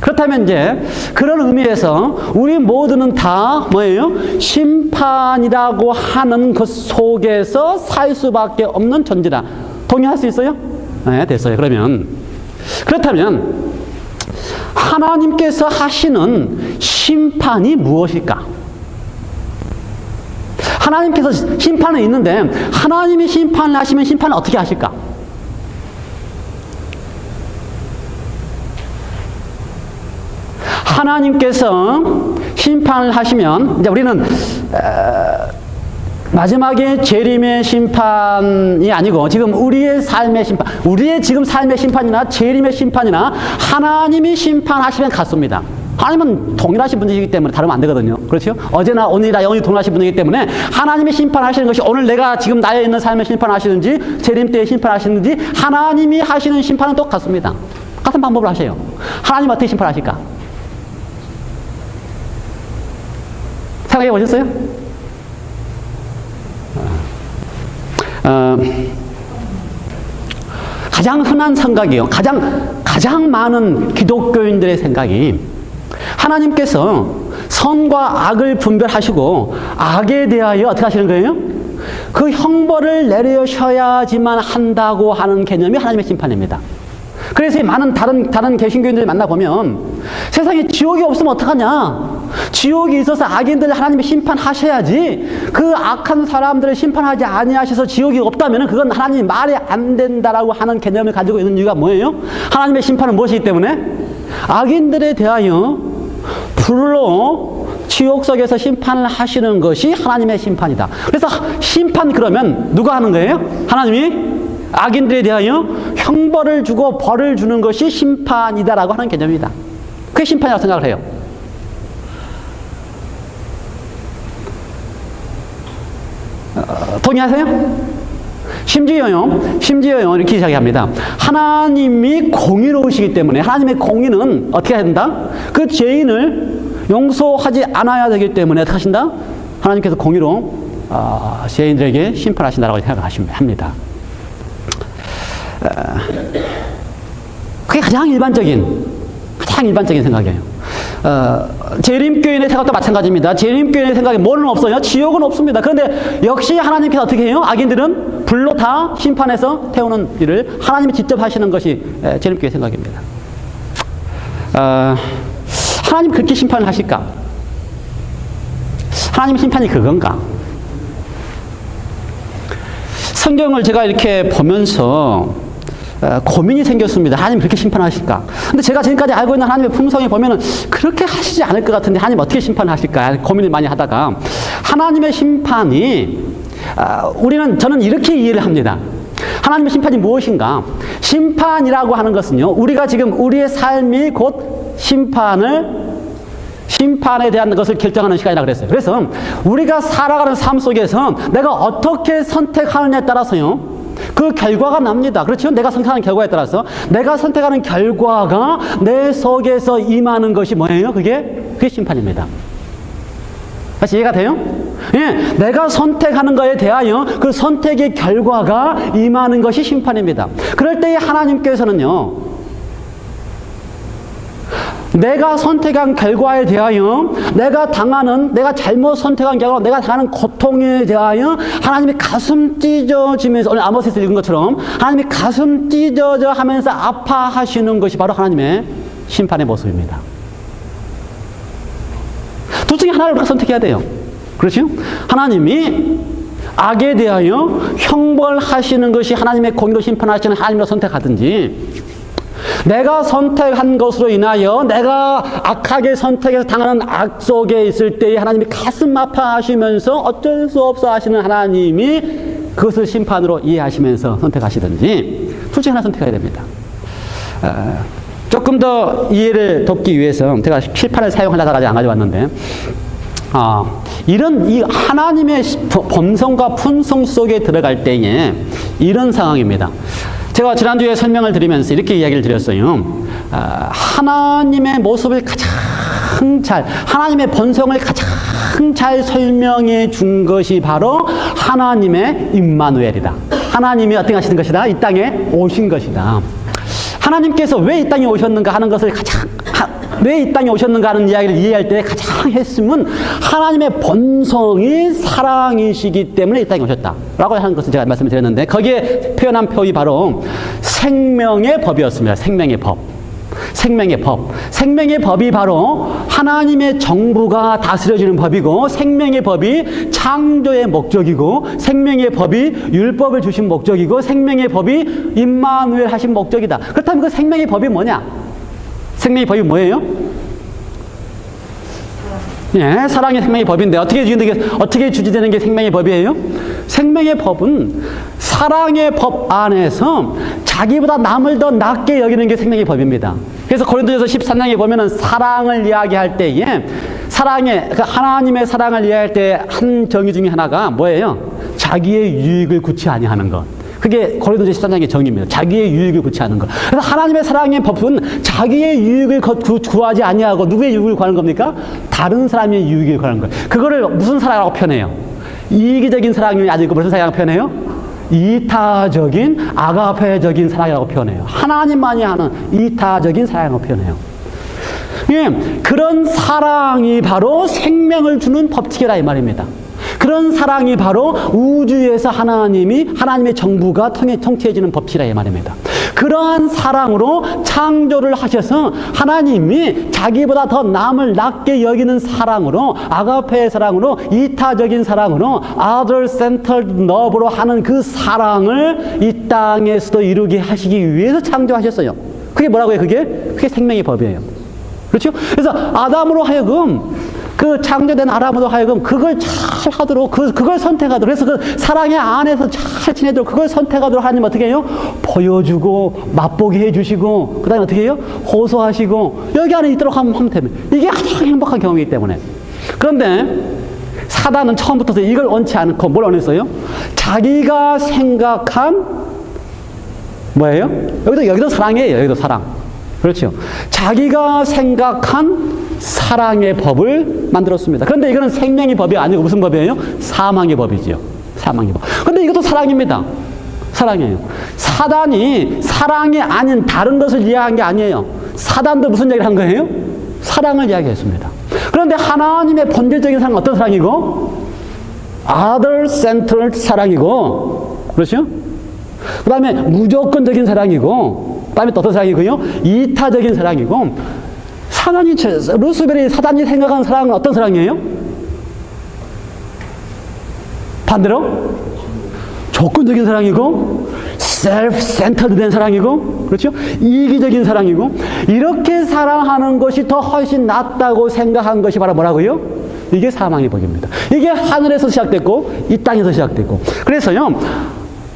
그렇다면 이제 그런 의미에서 우리 모두는 다 뭐예요? 심판이라고 하는 그 속에서 살 수밖에 없는 존재다. 동의할 수 있어요? 네, 됐어요. 그렇다면 하나님께서 하시는 심판이 무엇일까? 하나님께서 심판은 있는데 하나님이 심판을 하시면 심판을 어떻게 하실까? 하나님께서 심판을 하시면 이제 우리는 마지막에 재림의 심판이 아니고 지금 우리의 삶의 심판, 우리의 지금 삶의 심판이나 재림의 심판이나 하나님이 심판하시면 같습니다. 하나님은 동일하신 분이시기 때문에 다르면 안 되거든요. 그렇죠? 어제나 오늘이나 영원히 동일하신 분이기 때문에 하나님이 심판하시는 것이 오늘 내가 지금 나에 있는 삶의 심판하시는지 재림 때에 심판하시는지 하나님이 하시는 심판은 똑같습니다. 같은 방법을 하세요. 하나님 어떻게 심판하실까? 생각해 보셨어요? 가장 흔한 생각이요. 가장 많은 기독교인들의 생각이 하나님께서 선과 악을 분별하시고 악에 대하여 어떻게 하시는 거예요? 그 형벌을 내려셔야지만 한다고 하는 개념이 하나님의 심판입니다. 그래서 많은 다른 개신교인들을 만나보면 세상에 지옥이 없으면 어떡하냐? 지옥이 있어서 악인들을 하나님이 심판하셔야지 그 악한 사람들을 심판하지 아니하셔서 지옥이 없다면 그건 하나님이 말이 안 된다라고 하는 개념을 가지고 있는 이유가 뭐예요? 하나님의 심판은 무엇이기 때문에? 악인들에 대하여 불로 지옥 속에서 심판을 하시는 것이 하나님의 심판이다. 그래서 심판 그러면 누가 하는 거예요? 하나님이 악인들에 대하여 형벌을 주고 벌을 주는 것이 심판이다라고 하는 개념입니다. 그게 심판이라고 생각을 해요. 동의하세요? 심지어요 이렇게 시작합니다. 하나님이 공의로우시기 때문에 하나님의 공의는 어떻게 해야 된다? 그 죄인을 용서하지 않아야 되기 때문에 어떻게 하신다? 하나님께서 공의로 죄인들에게 심판하신다라고 생각합니다. 그게 가장 일반적인 생각이에요. 재림교인의 생각도 마찬가지입니다. 재림교인의 생각에 뭐는 없어요? 지옥은 없습니다. 그런데 역시 하나님께서 어떻게 해요? 악인들은 불로 다 심판해서 태우는 일을 하나님이 직접 하시는 것이 재림교인의 생각입니다. 하나님 그렇게 심판을 하실까? 하나님 심판이 그건가? 성경을 제가 이렇게 보면서 고민이 생겼습니다. 하나님 그렇게 심판하실까? 근데 제가 지금까지 알고 있는 하나님의 품성에 보면은 그렇게 하시지 않을 것 같은데 하나님 어떻게 심판하실까? 고민을 많이 하다가 하나님의 심판이 저는 이렇게 이해를 합니다. 하나님의 심판이 무엇인가? 심판이라고 하는 것은요, 우리가 지금 우리의 삶이 곧 심판에 대한 것을 결정하는 시간이라 그랬어요. 그래서 우리가 살아가는 삶 속에서 내가 어떻게 선택하느냐에 따라서요, 그 결과가 납니다. 그렇죠? 내가 선택하는 결과에 따라서 내가 선택하는 결과가 내 속에서 임하는 것이 뭐예요? 그게 심판입니다. 다시 이해가 돼요? 예, 내가 선택하는 것에 대하여 그 선택의 결과가 임하는 것이 심판입니다. 그럴 때에 하나님께서는요, 내가 선택한 결과에 대하여 내가 잘못 선택한 결과 내가 당하는 고통에 대하여 하나님이 가슴 찢어지면서 오늘 아모스에서 읽은 것처럼 하나님이 가슴 찢어져 하면서 아파하시는 것이 바로 하나님의 심판의 모습입니다. 둘 중에 하나를 우리가 선택해야 돼요. 그렇죠? 하나님이 악에 대하여 형벌하시는 것이 하나님의 공의로 심판하시는 하나님으로 선택하든지, 내가 선택한 것으로 인하여 내가 악하게 선택해서 당하는 악 속에 있을 때에 하나님이 가슴 아파하시면서 어쩔 수 없어 하시는 하나님이 그것을 심판으로 이해하시면서 선택하시든지 둘 중에 하나 선택해야 됩니다. 조금 더 이해를 돕기 위해서 제가 칠판을 사용하다가 아직 안 가져왔는데, 이런 이 하나님의 본성과 품성 속에 들어갈 때에 이런 상황입니다. 제가 지난주에 설명을 드리면서 이렇게 이야기를 드렸어요. 하나님의 모습을 하나님의 본성을 가장 잘 설명해 준 것이 바로 하나님의 임마누엘이다. 하나님이 어떻게 하시는 것이다? 이 땅에 오신 것이다. 하나님께서 왜 이 땅에 오셨는가 하는 것을 왜 이 땅에 오셨는가 하는 이야기를 이해할 때 가장 핵심은 하나님의 본성이 사랑이시기 때문에 이 땅에 오셨다라고 하는 것을 제가 말씀을 드렸는데, 거기에 표현한 표현이 바로 생명의 법이었습니다. 생명의 법. 생명의 법. 생명의 법이 바로 하나님의 정부가 다스려지는 법이고, 생명의 법이 창조의 목적이고, 생명의 법이 율법을 주신 목적이고, 생명의 법이 임마누엘 하신 목적이다. 그렇다면 그 생명의 법이 뭐냐? 생명의 법이 뭐예요? 예, 사랑의 생명의 법인데 어떻게 주지되는 게 생명의 법이에요? 생명의 법은 사랑의 법 안에서 자기보다 남을 더 낮게 여기는 게 생명의 법입니다. 그래서 고린도전서 13장에 보면은 사랑을 이야기할 때에 하나님의 사랑을 이야기할 때 한 정의 중에 하나가 뭐예요? 자기의 유익을 구치 아니하는 것. 그게 고린도전서 13장의 정의입니다. 자기의 유익을 구치하는 것. 그래서 하나님의 사랑의 법은 자기의 유익을 구하지 아니하고 누구의 유익을 구하는 겁니까? 다른 사람의 유익을 구하는 거예요. 그거를 무슨 사랑이라고 표현해요? 이기적인 사랑이 아니고 무슨 사랑이라고 표현해요? 이타적인 아가페적인 사랑이라고 표현해요. 하나님만이 하는 이타적인 사랑이라고 표현해요. 예, 그런 사랑이 바로 생명을 주는 법칙이라 이 말입니다. 그런 사랑이 바로 우주에서 하나님의 정부가 통치해지는 법칙이라 이 말입니다. 그러한 사랑으로 창조를 하셔서 하나님이 자기보다 더 남을 낮게 여기는 사랑으로, 아가페의 사랑으로, 이타적인 사랑으로, other-centered love로 하는 그 사랑을 이 땅에서도 이루게 하시기 위해서 창조하셨어요. 그게 뭐라고요? 그게 생명의 법이에요. 그렇죠? 그래서 아담으로 하여금, 그 창조된 아담으로 하여금 그걸 잘 하도록, 그걸 선택하도록, 그래서 그 사랑의 안에서 잘 지내도록 그걸 선택하도록 하나님 어떻게 해요? 보여주고 맛보게 해주시고, 그 다음에 어떻게 해요? 호소하시고, 여기 안에 있도록 하면 됩니다. 이게 가장 행복한 경험이기 때문에. 그런데 사단은 처음부터 이걸 원치 않고 뭘 원했어요? 자기가 생각한 뭐예요? 여기도 사랑이에요. 여기도 사랑. 그렇죠. 자기가 생각한 사랑의 법을 만들었습니다. 그런데 이거는 생명의 법이 아니고 무슨 법이에요? 사망의 법이죠. 사망의 법. 그런데 이것도 사랑입니다. 사랑이에요. 사단이 사랑이 아닌 다른 것을 이야기한 게 아니에요. 사단도 무슨 얘기를 한 거예요? 사랑을 이야기했습니다. 그런데 하나님의 본질적인 사랑은 어떤 사랑이고? other-centered 사랑이고, 그렇죠? 그 다음에 무조건적인 사랑이고, 그 다음에 또 어떤 사랑이고요? 이타적인 사랑이고, 루스벨이 사단이 생각하는 사랑은 어떤 사랑이에요? 반대로 조건적인 사랑이고, self-centered 된 사랑이고, 그렇죠? 이기적인 사랑이고, 이렇게 사랑하는 것이 더 훨씬 낫다고 생각한 것이 바로 뭐라고요? 이게 사망의 법입니다. 이게 하늘에서 시작됐고 이 땅에서 시작됐고, 그래서요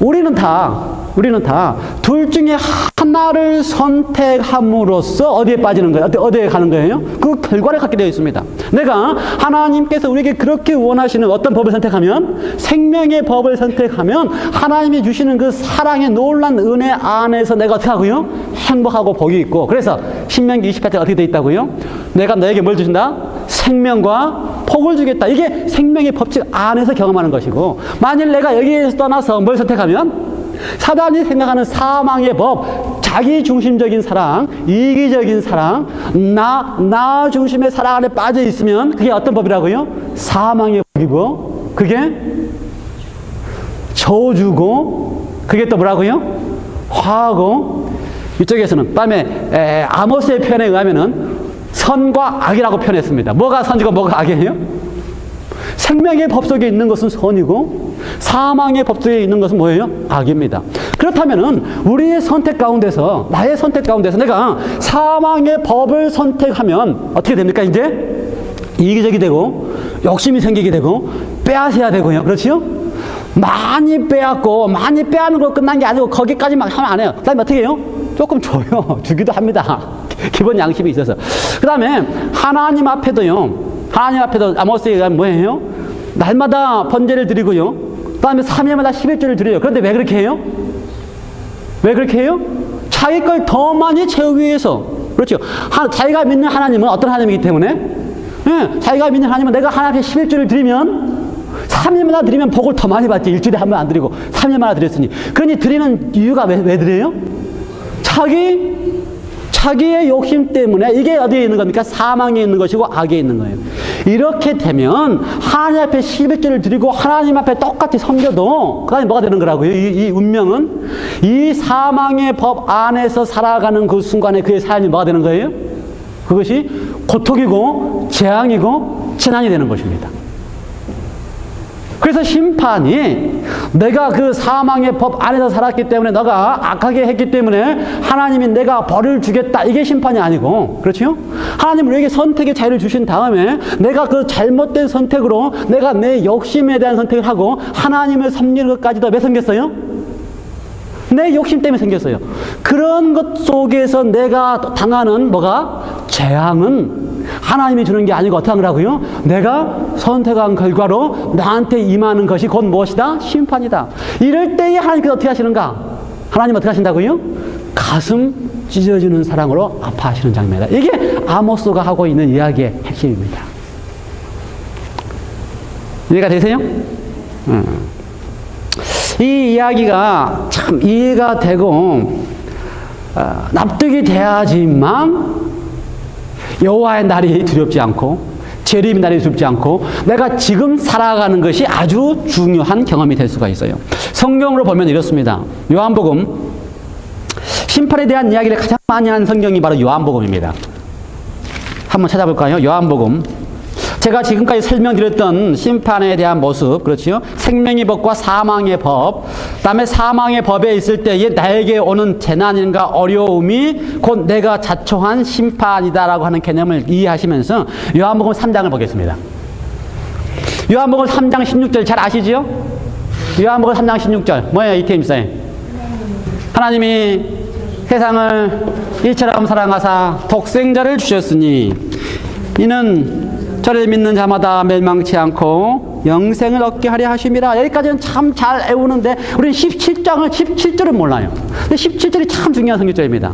우리는 다 둘 중에 하나를 선택함으로써 어디에 빠지는 거예요? 어디에 가는 거예요? 그 결과를 갖게 되어 있습니다. 내가 하나님께서 우리에게 그렇게 원하시는 어떤 법을 선택하면, 생명의 법을 선택하면 하나님이 주시는 그 사랑의 놀란 은혜 안에서 내가 어떻게 하고요? 행복하고 복이 있고, 그래서 신명기 28장 어떻게 되어 있다고요? 내가 너에게 뭘 주신다? 생명과 복을 주겠다. 이게 생명의 법칙 안에서 경험하는 것이고, 만일 내가 여기에서 떠나서 뭘 선택하면 사단이 생각하는 사망의 법, 자기 중심적인 사랑, 이기적인 사랑, 나 중심의 사랑 안에 빠져 있으면 그게 어떤 법이라고요? 사망의 법이고, 그게 저주고, 그게 또 뭐라고요? 화하고, 이쪽에서는 다음에 아모스의 표현에 의하면은 선과 악이라고 표현했습니다. 뭐가 선이고 뭐가 악이에요? 생명의 법 속에 있는 것은 선이고 사망의 법 속에 있는 것은 뭐예요? 악입니다. 그렇다면은 우리의 선택 가운데서, 나의 선택 가운데서 내가 사망의 법을 선택하면 어떻게 됩니까? 이제 이기적이 되고 욕심이 생기게 되고 빼앗아야 되고요. 그렇지요? 많이 빼앗고, 많이 빼앗는 거 끝난 게 아니고 거기까지만 하면 안 해요. 그 다음에 어떻게 해요? 조금 줘요. 주기도 합니다. 기본 양심이 있어서. 그 다음에 하나님 앞에도 아모스에 의하면 뭐예요? 날마다 번제를 드리고요. 그 다음에 3일마다 11조를 드려요. 그런데 왜 그렇게 해요? 왜 그렇게 해요? 자기 걸 더 많이 채우기 위해서. 그렇죠. 자기가 믿는 하나님은 어떤 하나님이기 때문에, 자기가 믿는 하나님은 내가 하나님께 11조를 드리면 3일마다 드리면 복을 더 많이 받지. 일주일에 한 번 안 드리고 3일마다 드렸으니. 그러니 드리는 이유가 왜 드려요? 자기의 욕심 때문에. 이게 어디에 있는 겁니까? 사망에 있는 것이고 악에 있는 거예요. 이렇게 되면 하나님 앞에 11조를 드리고 하나님 앞에 똑같이 섬겨도 그 다음에 뭐가 되는 거라고요? 이 운명은 이 사망의 법 안에서 살아가는 그 순간에 그의 삶이 뭐가 되는 거예요? 그것이 고통이고 재앙이고 재난이 되는 것입니다. 그래서 심판이 내가 그 사망의 법 안에서 살았기 때문에 너가 악하게 했기 때문에 하나님이 내가 벌을 주겠다, 이게 심판이 아니고, 그렇죠? 하나님은 우리에게 선택의 자유를 주신 다음에 내가 그 잘못된 선택으로 내가 내 욕심에 대한 선택을 하고 하나님을 섬기는 것까지도 왜 생겼어요? 내 욕심 때문에 생겼어요. 그런 것 속에서 내가 당하는 뭐가? 재앙은 하나님이 주는 게 아니고 어떻게 하라고요? 내가 선택한 결과로 나한테 임하는 것이 곧 무엇이다? 심판이다. 이럴 때에 하나님께서 어떻게 하시는가? 하나님 어떻게 하신다고요? 가슴 찢어지는 사랑으로 아파하시는 장면이다. 이게 아모스가 하고 있는 이야기의 핵심입니다. 이해가 되세요? 이 이야기가 참 이해가 되고 납득이 돼야지만 여호와의 날이 두렵지 않고 재림의 날이 두렵지 않고 내가 지금 살아가는 것이 아주 중요한 경험이 될 수가 있어요. 성경으로 보면 이렇습니다. 요한복음, 심판에 대한 이야기를 가장 많이 한 성경이 바로 요한복음입니다. 한번 찾아볼까요? 요한복음. 제가 지금까지 설명드렸던 심판에 대한 모습, 그렇죠? 생명의 법과 사망의 법, 그 다음에 사망의 법에 있을 때에 나에게 오는 재난인가 어려움이 곧 내가 자초한 심판이다라고 하는 개념을 이해하시면서 요한복음 3장을 보겠습니다. 요한복음 3장 16절 잘 아시죠? 요한복음 3장 16절 뭐예요, 이태임쌤? 하나님이 세상을 이처럼 사랑하사 독생자를 주셨으니 이는 저를 믿는 자마다 멸망치 않고 영생을 얻게 하려 하심이라. 여기까지는 참 잘 외우는데 우리는 17절은 몰라요. 근데 17절이 참 중요한 성경절입니다.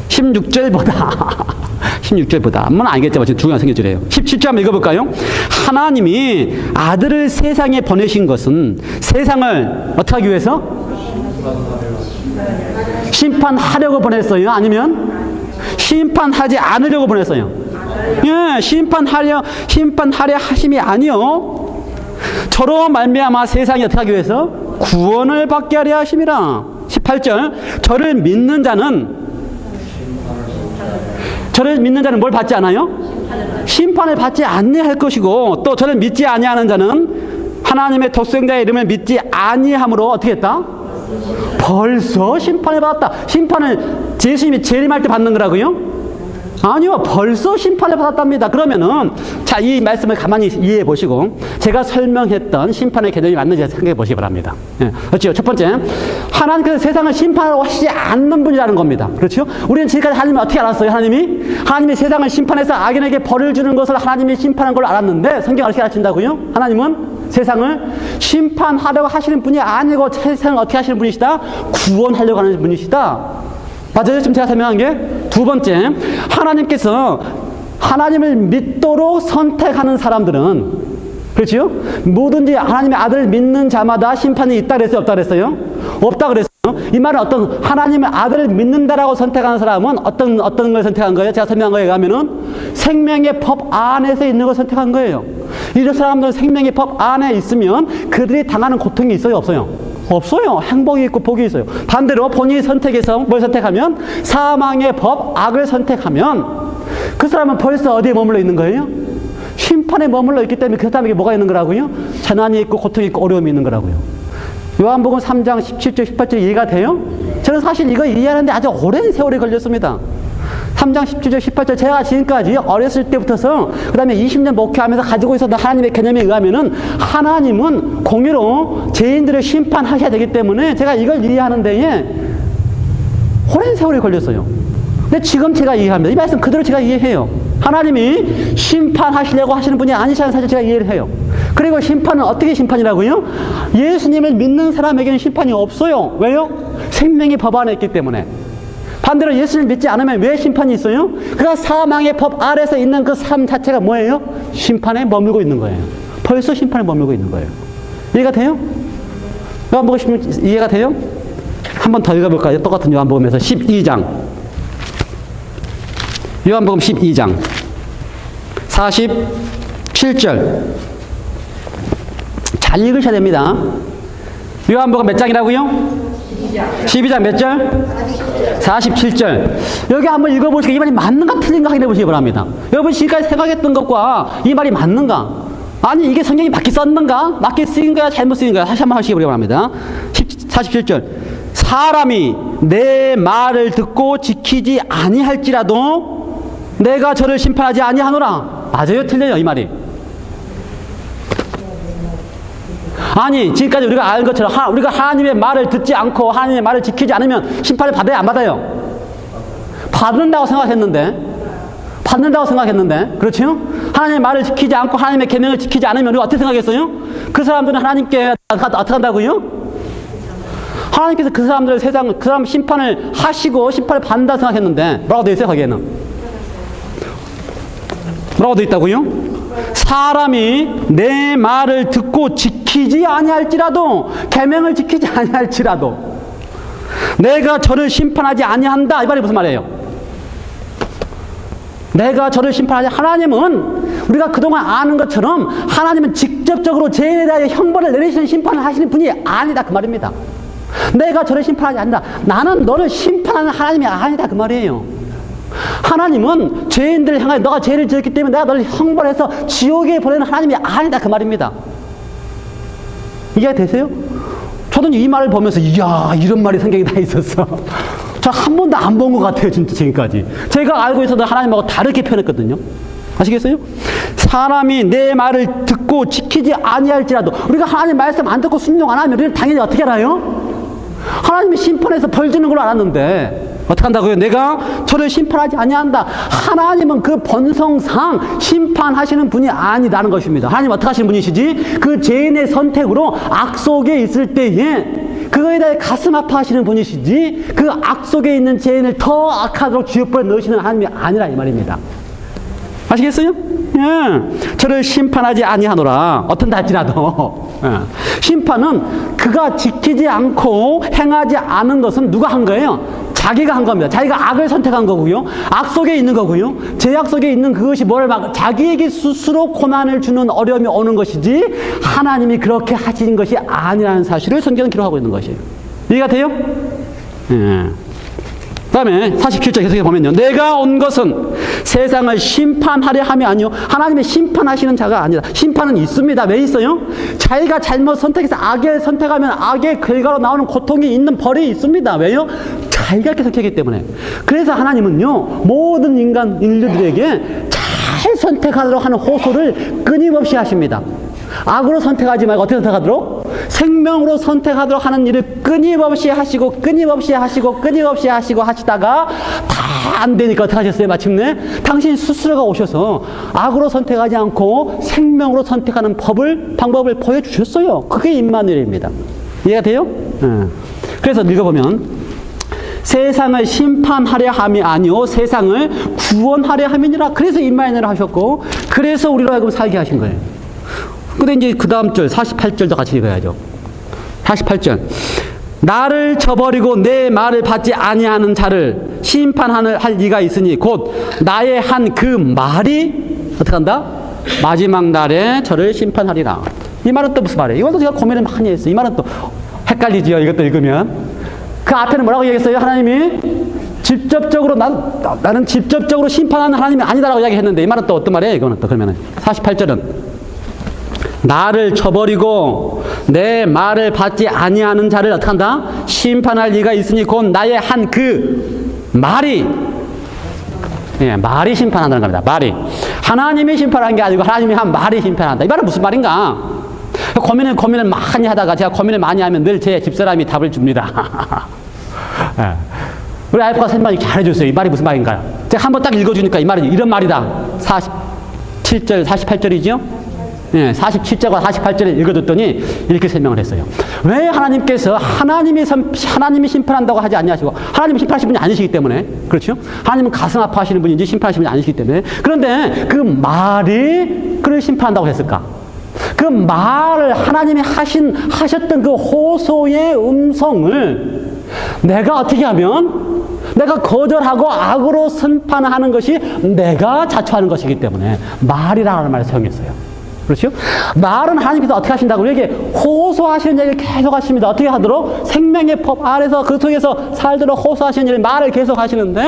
16절보다 물론 알겠지만 중요한 성경절이에요. 17절 한번 읽어볼까요? 하나님이 아들을 세상에 보내신 것은 세상을 어떻게 하기 위해서? 심판하려고 보냈어요? 아니면 심판하지 않으려고 보냈어요? 예, 심판하려 하심이 아니요. 저로 말미암아 세상이 어떻게 하기 위해서? 구원을 받게 하려 하심이라. 18절. 저를 믿는 자는 뭘 받지 않아요? 심판을 받지 않을 것이고, 또 저를 믿지 아니하는 자는 하나님의 독생자의 이름을 믿지 아니함으로 어떻게 했다? 벌써 심판을 받았다. 심판을 예수님이 재림할 때 받는 거라고요? 아니요, 벌써 심판을 받았답니다. 그러면은 자, 이 말씀을 가만히 이해해 보시고 제가 설명했던 심판의 개념이 맞는지 생각해 보시기 바랍니다. 예, 그렇죠? 첫 번째, 하나님께서 세상을 심판하시지 않는 분이라는 겁니다. 그렇죠? 우리는 지금까지 하나님이 어떻게 알았어요? 하나님이 세상을 심판해서 악인에게 벌을 주는 것을 하나님이 심판한 걸로 알았는데, 성경 어떻게 가르친다고요? 하나님은 세상을 심판하려고 하시는 분이 아니고 세상을 어떻게 하시는 분이시다? 구원하려고 하는 분이시다. 맞아요? 지금 제가 설명한 게 두 번째, 하나님께서 하나님을 믿도록 선택하는 사람들은, 그렇죠? 뭐든지 하나님의 아들을 믿는 자마다 심판이 있다 그랬어요? 없다 그랬어요? 없다 그랬어요. 이 말은 어떤 하나님의 아들을 믿는다라고 선택하는 사람은 어떤 걸 선택한 거예요? 제가 설명한 거에 의하면은 생명의 법 안에서 있는 걸 선택한 거예요. 이런 사람들은 생명의 법 안에 있으면 그들이 당하는 고통이 있어요? 없어요? 없어요. 행복이 있고 복이 있어요. 반대로 본인이 선택해서 뭘 선택하면? 사망의 법, 악을 선택하면 그 사람은 벌써 어디에 머물러 있는 거예요? 심판에 머물러 있기 때문에 그 사람에게 뭐가 있는 거라고요? 재난이 있고 고통이 있고 어려움이 있는 거라고요. 요한복음 3장 17절 18절 이해가 돼요? 저는 사실 이거 이해하는데 아주 오랜 세월이 걸렸습니다. 3장 17절 18절 제가 지금까지 어렸을 때부터서 그 다음에 20년 목회하면서 가지고 있었던 하나님의 개념에 의하면은 하나님은 공의로 죄인들을 심판하셔야 되기 때문에 제가 이걸 이해하는 데에 오랜 세월이 걸렸어요. 근데 지금 제가 이해합니다. 이 말씀 그대로 제가 이해해요. 하나님이 심판하시려고 하시는 분이 아니시라는 사실 제가 이해를 해요. 그리고 심판은 어떻게 심판이라고요? 예수님을 믿는 사람에게는 심판이 없어요. 왜요? 생명의 법 안에 있기 때문에. 반대로 예수를 믿지 않으면 왜 심판이 있어요? 그가 사망의 법 아래서 있는 그 삶 자체가 뭐예요? 심판에 머물고 있는 거예요. 벌써 심판을 머물고 있는 거예요. 이해가 돼요? 요한복음 이해가 돼요? 한 번 더 읽어볼까요? 똑같은 요한복음에서 12장. 요한복음 12장 47절. 잘 읽으셔야 됩니다. 요한복음 몇 장이라고요? 12장 몇 절? 47절. 여기 한번 읽어보시고 이 말이 맞는가 틀린가 확인해 보시기 바랍니다. 여러분 지금까지 생각했던 것과 이 말이 맞는가? 아니 이게 성경이 맞게 썼는가? 맞게 쓰인 거야? 잘못 쓰인 거야? 다시 한번 하시기 바랍니다. 47절. 사람이 내 말을 듣고 지키지 아니할지라도 내가 저를 심판하지 아니하노라. 맞아요? 틀려요? 이 말이? 아니 지금까지 우리가 아는 것처럼 우리가 하나님의 말을 듣지 않고 하나님의 말을 지키지 않으면 심판을 받아야 안 받아요? 받는다고 생각했는데 그렇죠? 하나님의 말을 지키지 않고 하나님의 계명을 지키지 않으면 우리가 어떻게 생각했어요? 그 사람들은 하나님께 어떻게 한다고요? 하나님께서 그 사람들을 그 사람 심판을 하시고 심판을 받는다 생각했는데 뭐라고 되어 있어요? 거기에는 뭐라고 되어 있다고요? 사람이 내 말을 듣고 지키지 아니할지라도 계명을 지키지 아니할지라도 내가 저를 심판하지 아니한다. 이 말이 무슨 말이에요? 내가 저를 심판하지. 하나님은 우리가 그동안 아는 것처럼 하나님은 직접적으로 죄인에 대하여 형벌을 내리시는 심판을 하시는 분이 아니다 그 말입니다. 내가 저를 심판하지 않는다. 나는 너를 심판하는 하나님이 아니다 그 말이에요. 하나님은 죄인들을 향하여 너가 죄를 지었기 때문에 내가 너를 형벌해서 지옥에 보내는 하나님이 아니다 그 말입니다. 이해가 되세요? 저는 이 말을 보면서 이야 이런 말이 성경에 다 있었어. 저 한 번도 안 본 것 같아요 진짜 지금까지. 제가 알고 있어도 하나님하고 다르게 표현했거든요. 아시겠어요? 사람이 내 말을 듣고 지키지 아니할지라도 우리가 하나님 말씀 안 듣고 순종 안 하면 우리는 당연히 어떻게 알아요? 하나님이 심판해서 벌 주는 걸로 알았는데 어떻게 한다고요? 내가 저를 심판하지 아니한다. 하나님은 그 본성상 심판하시는 분이 아니라는 것입니다. 하나님 어떻게 하시는 분이시지? 그 죄인의 선택으로 악 속에 있을 때에 그거에 대해 가슴 아파하시는 분이시지 그 악 속에 있는 죄인을 더 악하도록 지옥불에 넣으시는 하나님이 아니라 이 말입니다. 아시겠어요? 예. 저를 심판하지 아니하노라. 어떤다 할지라도. 예. 심판은 그가 지키지 않고 행하지 않은 것은 누가 한 거예요? 자기가 한 겁니다. 자기가 악을 선택한 거고요. 악 속에 있는 거고요. 죄악 속에 있는 그것이 뭐를 막 자기에게 스스로 고난을 주는 어려움이 오는 것이지 하나님이 그렇게 하신 것이 아니라는 사실을 성경은 기록하고 있는 것이에요. 이해가 돼요? 예. 그 다음에 47절 계속해서 보면요. 내가 온 것은 세상을 심판하려 함이 아니요. 하나님의 심판하시는 자가 아니다. 심판은 있습니다. 왜 있어요? 자기가 잘못 선택해서 악을 선택하면 악의 결과로 나오는 고통이 있는 벌이 있습니다. 왜요? 자기가 이렇게 선택했기 때문에. 그래서 하나님은요. 모든 인류들에게 잘 선택하도록 하는 호소를 끊임없이 하십니다. 악으로 선택하지 말고 어떻게 선택하도록? 생명으로 선택하도록 하는 일을 끊임없이 하시고 끊임없이 하시고 끊임없이 하시다가 다 안 되니까 어떻게 하셨어요? 마침내 당신 스스로가 오셔서 악으로 선택하지 않고 생명으로 선택하는 방법을 보여주셨어요. 그게 임마누엘입니다. 이해가 돼요? 그래서 읽어보면 세상을 심판하려 함이 아니오 세상을 구원하려 함이니라. 그래서 임마누엘을 하셨고 그래서 우리로 하여금 살게 하신 거예요. 근데 이제 그 다음 절 48절도 같이 읽어야죠. 48절. 나를 저버리고 내 말을 받지 아니하는 자를 심판할 이가 있으니 곧 나의 한 그 말이 어떻게 한다? 마지막 날에 저를 심판하리라. 이 말은 또 무슨 말이에요? 이것도 제가 고민을 많이 했어요. 이 말은 또 헷갈리지요. 이것도 읽으면. 그 앞에는 뭐라고 얘기했어요? 하나님이 직접적으로 나는 직접적으로 심판하는 하나님이 아니다라고 이야기했는데 이 말은 또 어떤 말이에요? 이거는 또 그러면은 48절은 나를 저버리고 내 말을 받지 아니하는 자를 어떻게 한다? 심판할 이가 있으니 곧 나의 한 그 말이 말이 심판한다는 겁니다. 말이 하나님이 심판한 게 아니고 하나님이 한 말이 심판한다. 이 말은 무슨 말인가? 고민을 많이 하다가 제가 고민을 많이 하면 늘 제 집사람이 답을 줍니다. 우리 아이프가 설명 잘해줬어요. 이 말이 무슨 말인가요? 제가 한번 딱 읽어주니까 이 말은 이런 말이다. 47절, 48절이죠? 47절과 48절을 읽어줬더니 이렇게 설명을 했어요. 왜 하나님께서 하나님이 심판한다고 하지 않냐시고 하나님이 심판하시는 분이 아니시기 때문에 그렇죠? 하나님은 가슴 아파하시는 분인지 심판하시는 분이 아니시기 때문에 그런데 그 말이 그를 심판한다고 했을까? 그 말을 하나님이 하셨던 그 호소의 음성을 내가 어떻게 하면 내가 거절하고 악으로 심판하는 것이 내가 자초하는 것이기 때문에 말이라는 말을 사용했어요. 그렇죠? 말은 하나님께서 어떻게 하신다고? 이렇게 호소하시는 얘기를 계속 하십니다. 어떻게 하도록? 생명의 법 아래서 그 속에서 살도록 호소하시는 일, 말을 계속 하시는데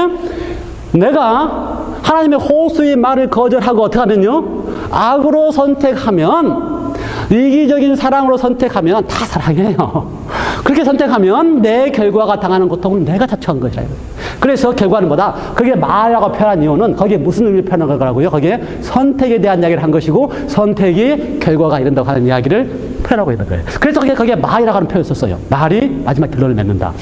내가 하나님의 호소의 말을 거절하고 어떻게 하면요? 악으로 선택하면, 이기적인 사랑으로 선택하면 다 사랑이에요. 그렇게 선택하면 내 결과가 당하는 고통은 내가 자초한 것이라. 그래서 결과는 뭐다? 그게 말이라고 표현한 이유는 거기에 무슨 의미를 표현한 거라고요? 거기에 선택에 대한 이야기를 한 것이고 선택이 결과가 이른다고 하는 이야기를 표현하고 있는 거예요. 그래서 거기에 말이라고 하는 표현을 썼어요. 말이 마지막 결론을 맺는다.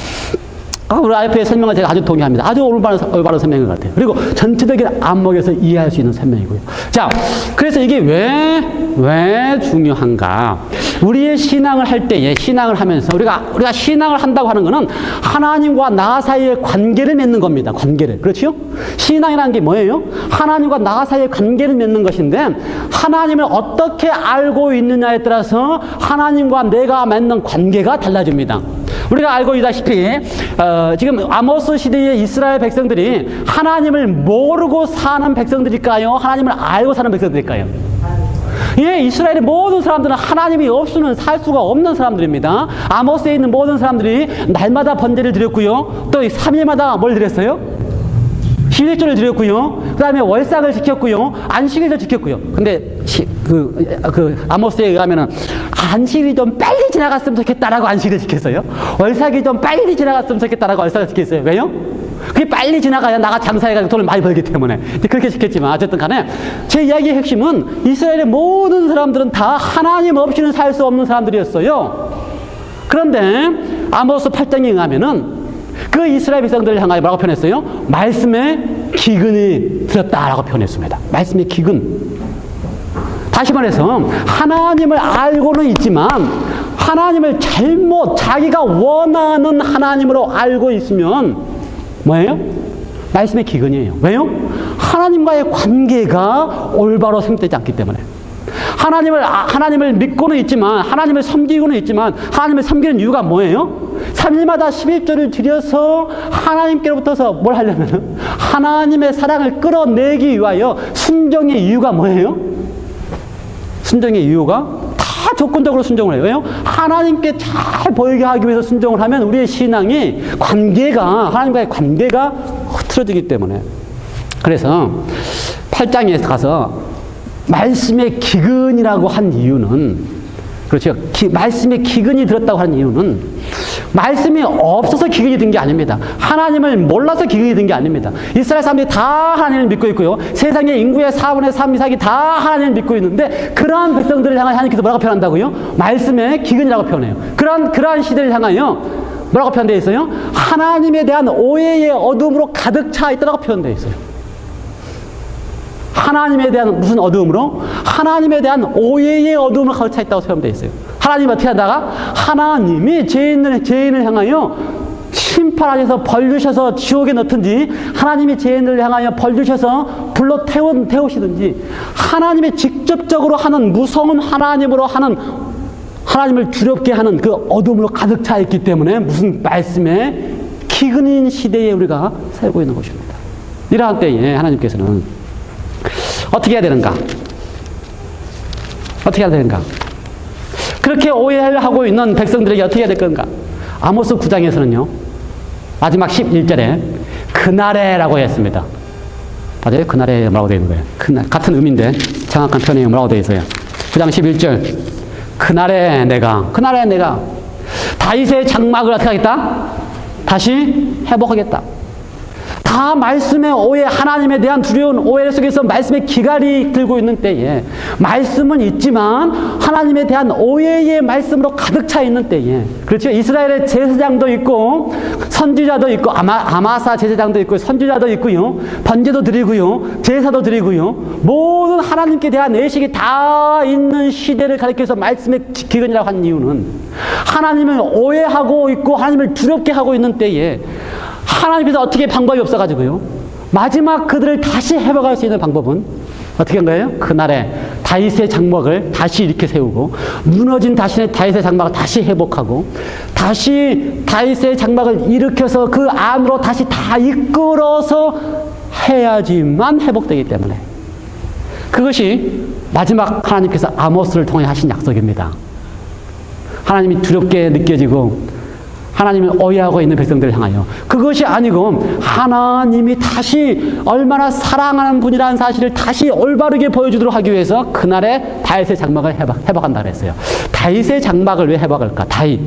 우리 IF의 설명을 제가 아주 동의합니다. 아주 올바른 설명인 것 같아요. 그리고 전체적인 안목에서 이해할 수 있는 설명이고요. 자, 그래서 이게 왜 중요한가? 우리의 신앙을 할 때에, 신앙을 하면서, 우리가 신앙을 한다고 하는 거는 하나님과 나 사이의 관계를 맺는 겁니다. 관계를. 그렇죠? 신앙이라는 게 뭐예요? 하나님과 나 사이의 관계를 맺는 것인데, 하나님을 어떻게 알고 있느냐에 따라서 하나님과 내가 맺는 관계가 달라집니다. 우리가 알고 있다시피 지금 아모스 시대의 이스라엘 백성들이 하나님을 모르고 사는 백성들일까요? 하나님을 알고 사는 백성들일까요? 예, 이스라엘의 모든 사람들은 하나님이 없이는 살 수가 없는 사람들입니다. 아모스에 있는 모든 사람들이 날마다 번제를 드렸고요. 또 3일마다 뭘 드렸어요? 시일절을 드렸고요. 그 다음에 월삭을 지켰고요. 안식일도 지켰고요. 근데 아모스에 의하면은 안식일이 좀 빨리 지나갔으면 좋겠다라고 안식일을 지켰어요. 월삭이 좀 빨리 지나갔으면 좋겠다라고 월삭을 지켰어요. 왜요? 그게 빨리 지나가야 나가 장사해가지고 돈을 많이 벌기 때문에 그렇게 지켰지만 어쨌든 간에 제 이야기의 핵심은 이스라엘의 모든 사람들은 다 하나님 없이는 살 수 없는 사람들이었어요. 그런데 아모스 8장에 의하면은 그 이스라엘 백성들을 향하여 뭐라고 표현했어요? 말씀의 기근이 들었다라고 표현했습니다. 말씀의 기근. 다시 말해서 하나님을 알고는 있지만 하나님을 자기가 원하는 하나님으로 알고 있으면 뭐예요? 말씀의 기근이에요. 왜요? 하나님과의 관계가 올바로 생각되지 않기 때문에. 하나님을 믿고는 있지만, 하나님을 섬기고는 있지만, 하나님을 섬기는 이유가 뭐예요? 3일마다 11조를 드려서 하나님께로부터서 뭘 하려면 하나님의 사랑을 끌어내기 위하여 순종의 이유가 뭐예요? 순종의 이유가 다 조건적으로 순종을 해요. 왜요? 하나님께 잘 보이게 하기 위해서 순종을 하면 우리의 신앙이 하나님과의 관계가 흐트러지기 때문에. 그래서 8장에 가서 말씀의 기근이라고 한 이유는, 그렇죠. 말씀의 기근이 들었다고 하는 이유는 말씀이 없어서 기근이 든 게 아닙니다. 하나님을 몰라서 기근이 든 게 아닙니다. 이스라엘 사람들이 다 하나님을 믿고 있고요. 세상의 인구의 4분의 3 이상이 다 하나님을 믿고 있는데 그러한 백성들을 향하여 하나님께서 뭐라고 표현한다고요? 말씀의 기근이라고 표현해요. 그러한 시대를 향하여 뭐라고 표현되어 있어요? 하나님에 대한 오해의 어둠으로 가득 차 있다고 표현되어 있어요. 하나님에 대한 무슨 어두움으로? 하나님에 대한 오해의 어두움으로 가득 차 있다고 표현되어 있어요. 하나님이 어떻게 하다가? 하나님이 죄인을 향하여 심판하셔서 벌 주셔서 지옥에 넣든지, 하나님이 죄인을 향하여 벌 주셔서 불로 태우시든지, 하나님이 직접적으로 하는 무서운 하나님으로 하는, 하나님을 두렵게 하는 그 어둠으로 가득 차 있기 때문에 무슨 말씀에 기근인 시대에 우리가 살고 있는 것입니다. 이러한 때에 하나님께서는 어떻게 해야 되는가? 어떻게 해야 되는가? 그렇게 오해를 하고 있는 백성들에게 어떻게 해야 될 건가? 아모스 9장에서는요, 마지막 11절에 그날에라고 했습니다. 맞아요? 그날에 뭐라고 되어 있는 거예요? 같은 의미인데 정확한 표현이 뭐라고 되어 있어요? 9장 11절. 그날에 내가 다윗의 장막을 어떻게 하겠다? 다시 회복하겠다. 다 말씀의 오해, 하나님에 대한 두려운 오해 속에서 말씀의 기갈이 들고 있는 때에, 말씀은 있지만 하나님에 대한 오해의 말씀으로 가득 차 있는 때에, 그렇죠? 이스라엘의 제사장도 있고 선지자도 있고, 아마사 제사장도 있고 선지자도 있고요, 번제도 드리고요, 제사도 드리고요, 모든 하나님께 대한 의식이 다 있는 시대를 가리켜서 말씀의 기근이라고 한 이유는 하나님을 오해하고 있고 하나님을 두렵게 하고 있는 때에 하나님께서 어떻게 방법이 없어가지고요, 마지막 그들을 다시 회복할 수 있는 방법은 어떻게 한 거예요? 그날에 다윗의 장막을 다시 이렇게 세우고 무너진 다윗의 장막을 다시 회복하고 다시 다윗의 장막을 일으켜서 그 안으로 다시 다 이끌어서 해야지만 회복되기 때문에 그것이 마지막 하나님께서 아모스를 통해 하신 약속입니다. 하나님이 두렵게 느껴지고 하나님을 오해하고 있는 백성들을 향하여 그것이 아니고 하나님이 다시 얼마나 사랑하는 분이라는 사실을 다시 올바르게 보여주도록 하기 위해서 그날에 다윗의 장막을 회복한다 그랬어요. 다윗의 장막을 왜 회복할까? 다윗.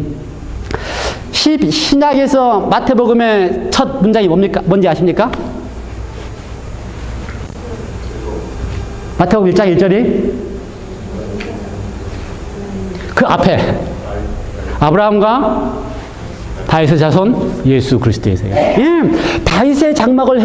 신약에서 마태복음의 첫 문장이 뭡니까? 뭔지 아십니까? 마태복음 1장 1절이 그 앞에 아브라함과 다윗의 자손 예수 그리스도이세요. 예, 다윗의 장막을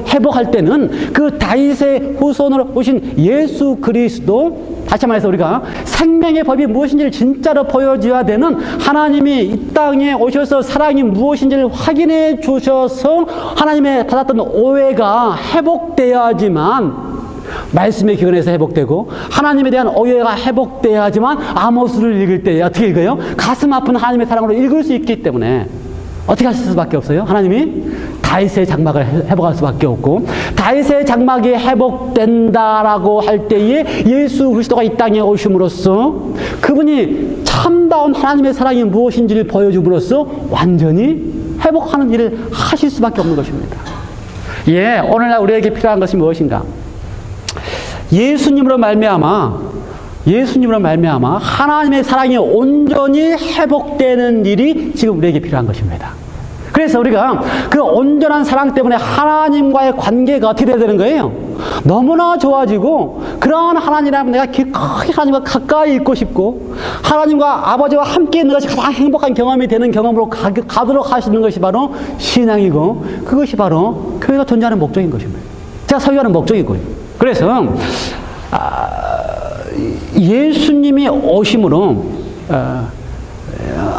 회복할 때는 그 다윗의 후손으로 오신 예수 그리스도, 다시 말해서 우리가 생명의 법이 무엇인지를 진짜로 보여줘야 되는 하나님이 이 땅에 오셔서 사랑이 무엇인지를 확인해 주셔서 하나님의 받았던 오해가 회복되어야지만 말씀의 기근에서 회복되고 하나님에 대한 오해가 회복돼야지만 아모스를 읽을 때 어떻게 읽어요? 가슴 아픈 하나님의 사랑으로 읽을 수 있기 때문에 어떻게 하실 수밖에 없어요? 하나님이 다윗의 장막을 회복할 수밖에 없고 다윗의 장막이 회복된다라고 할 때에 예수 그리스도가 이 땅에 오심으로써 그분이 참다운 하나님의 사랑이 무엇인지를 보여줌으로써 완전히 회복하는 일을 하실 수밖에 없는 것입니다. 예, 오늘날 우리에게 필요한 것이 무엇인가? 예수님으로 말미암아 하나님의 사랑이 온전히 회복되는 일이 지금 우리에게 필요한 것입니다. 그래서 우리가 그 온전한 사랑 때문에 하나님과의 관계가 어떻게 돼야 되는 거예요? 너무나 좋아지고 그러한 하나님이라면 내가 기꺼이 하나님과 가까이 있고 싶고 하나님과 아버지와 함께 있는 것이 가장 행복한 경험이 되는 경험으로 가도록 하시는 것이 바로 신앙이고 그것이 바로 교회가 존재하는 목적인 것입니다. 제가 설교하는 목적이고요. 그래서 예수님이 오심으로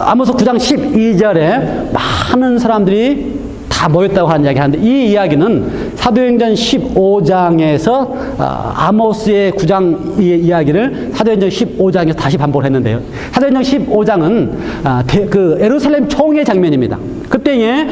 아모스 9장 12절에 많은 사람들이 다 모였다고 하는 이야기 하는데 이 이야기는 사도행전 15장에서 아모스의 9장 이야기를 사도행전 15장에서 다시 반복을 했는데요. 사도행전 15장은 그 예루살렘 총회 장면입니다. 그때에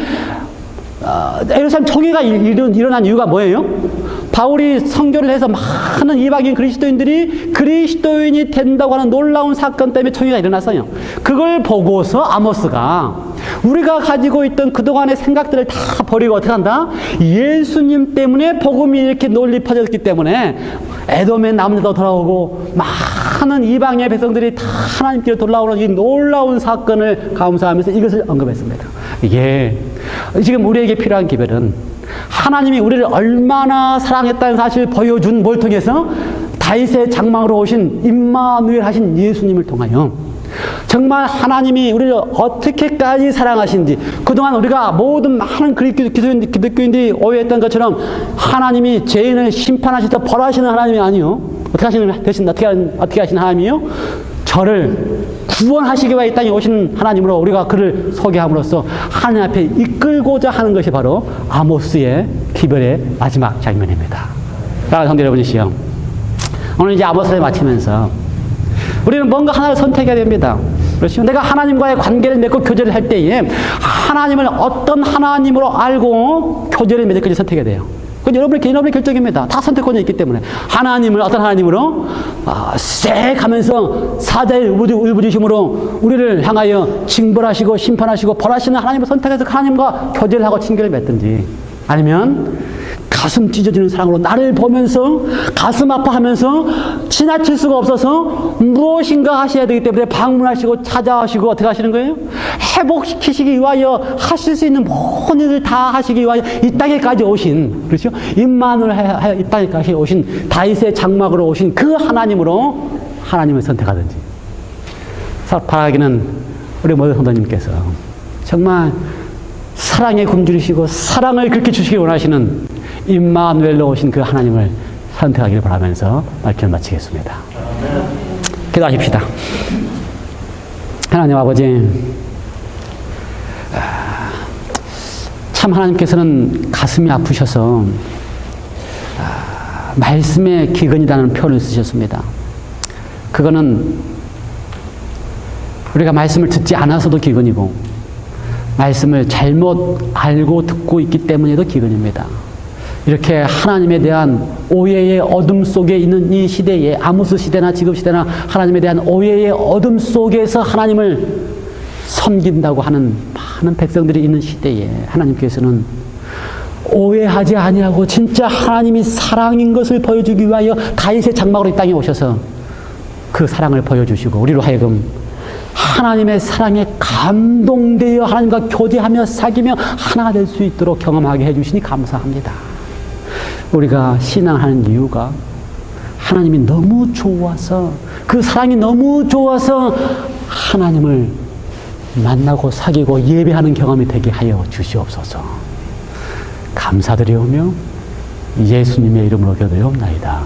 예루살렘 총회가 일어난 이유가 뭐예요? 바울이 선교를 해서 많은 이방인 그리스도인들이 그리스도인이 된다고 하는 놀라운 사건 때문에 총회가 일어났어요. 그걸 보고서 아모스가 우리가 가지고 있던 그동안의 생각들을 다 버리고 어떻게 한다? 예수님 때문에 복음이 이렇게 널리 퍼졌기 때문에 에돔의 남자도 돌아오고 많은 이방의 백성들이 다 하나님께로 돌아오는 이 놀라운 사건을 감사하면서 이것을 언급했습니다. 이게 지금 우리에게 필요한 기별은 하나님이 우리를 얼마나 사랑했다는 사실을 보여준 뭘 통해서? 다윗의 장막으로 오신 임마누엘 하신 예수님을 통하여 정말 하나님이 우리를 어떻게까지 사랑하신지 그동안 우리가 모든 많은 기독교인들이 오해했던 것처럼 하나님이 죄인을 심판하셔서 벌하시는 하나님이 아니요. 어떻게 하시는 하나님이요? 저를 구원하시기 위해 이 땅에 오신 하나님으로 우리가 그를 소개함으로써 하나님 앞에 이끌고자 하는 것이 바로 아모스의 기별의 마지막 장면입니다. 사랑하는 성도 여러분이시여, 오늘 이제 아모스를 마치면서 우리는 뭔가 하나를 선택해야 됩니다. 그렇죠? 내가 하나님과의 관계를 맺고 교제를 할 때에 하나님을 어떤 하나님으로 알고 교제를 맺을 것을 선택해야 돼요. 그건 여러분의 결정입니다. 다 선택권이 있기 때문에. 하나님을 어떤 하나님으로? 쎄 가면서 사자의 울부짖음으로 우리를 향하여 징벌하시고 심판하시고 벌하시는 하나님을 선택해서 하나님과 교제를 하고 친교를 맺든지 아니면 가슴 찢어지는 사랑으로 나를 보면서 가슴 아파하면서 지나칠 수가 없어서 무엇인가 하셔야 되기 때문에 방문하시고 찾아오시고 어떻게 하시는 거예요? 회복시키시기 위하여 하실 수 있는 모든 일을 다 하시기 위하여 이 땅에까지 오신, 그렇죠? 임마누엘 이 땅에까지 오신 다윗의 장막으로 오신 그 하나님으로 하나님을 선택하든지. 바라기는 우리 모든 성도님께서 정말 사랑에 굶주리시고 사랑을 그렇게 주시기 원하시는 임마누엘로 오신 그 하나님을 선택하기를 바라면서 말씀을 마치겠습니다. 기도하십시다. 하나님 아버지, 참 하나님께서는 가슴이 아프셔서 말씀의 기근이라는 표현을 쓰셨습니다. 그거는 우리가 말씀을 듣지 않아서도 기근이고 말씀을 잘못 알고 듣고 있기 때문에도 기근입니다. 이렇게 하나님에 대한 오해의 어둠 속에 있는 이 시대에, 아모스 시대나 지금 시대나 하나님에 대한 오해의 어둠 속에서 하나님을 섬긴다고 하는 많은 백성들이 있는 시대에 하나님께서는 오해하지 아니하고 진짜 하나님이 사랑인 것을 보여주기 위하여 다윗의 장막으로 이 땅에 오셔서 그 사랑을 보여주시고 우리로 하여금 하나님의 사랑에 감동되어 하나님과 교제하며 사귀며 하나 될 수 있도록 경험하게 해주시니 감사합니다. 우리가 신앙하는 이유가 하나님이 너무 좋아서, 그 사랑이 너무 좋아서 하나님을 만나고 사귀고 예배하는 경험이 되게 하여 주시옵소서. 감사드리오며 예수님의 이름으로 기도드리옵나이다.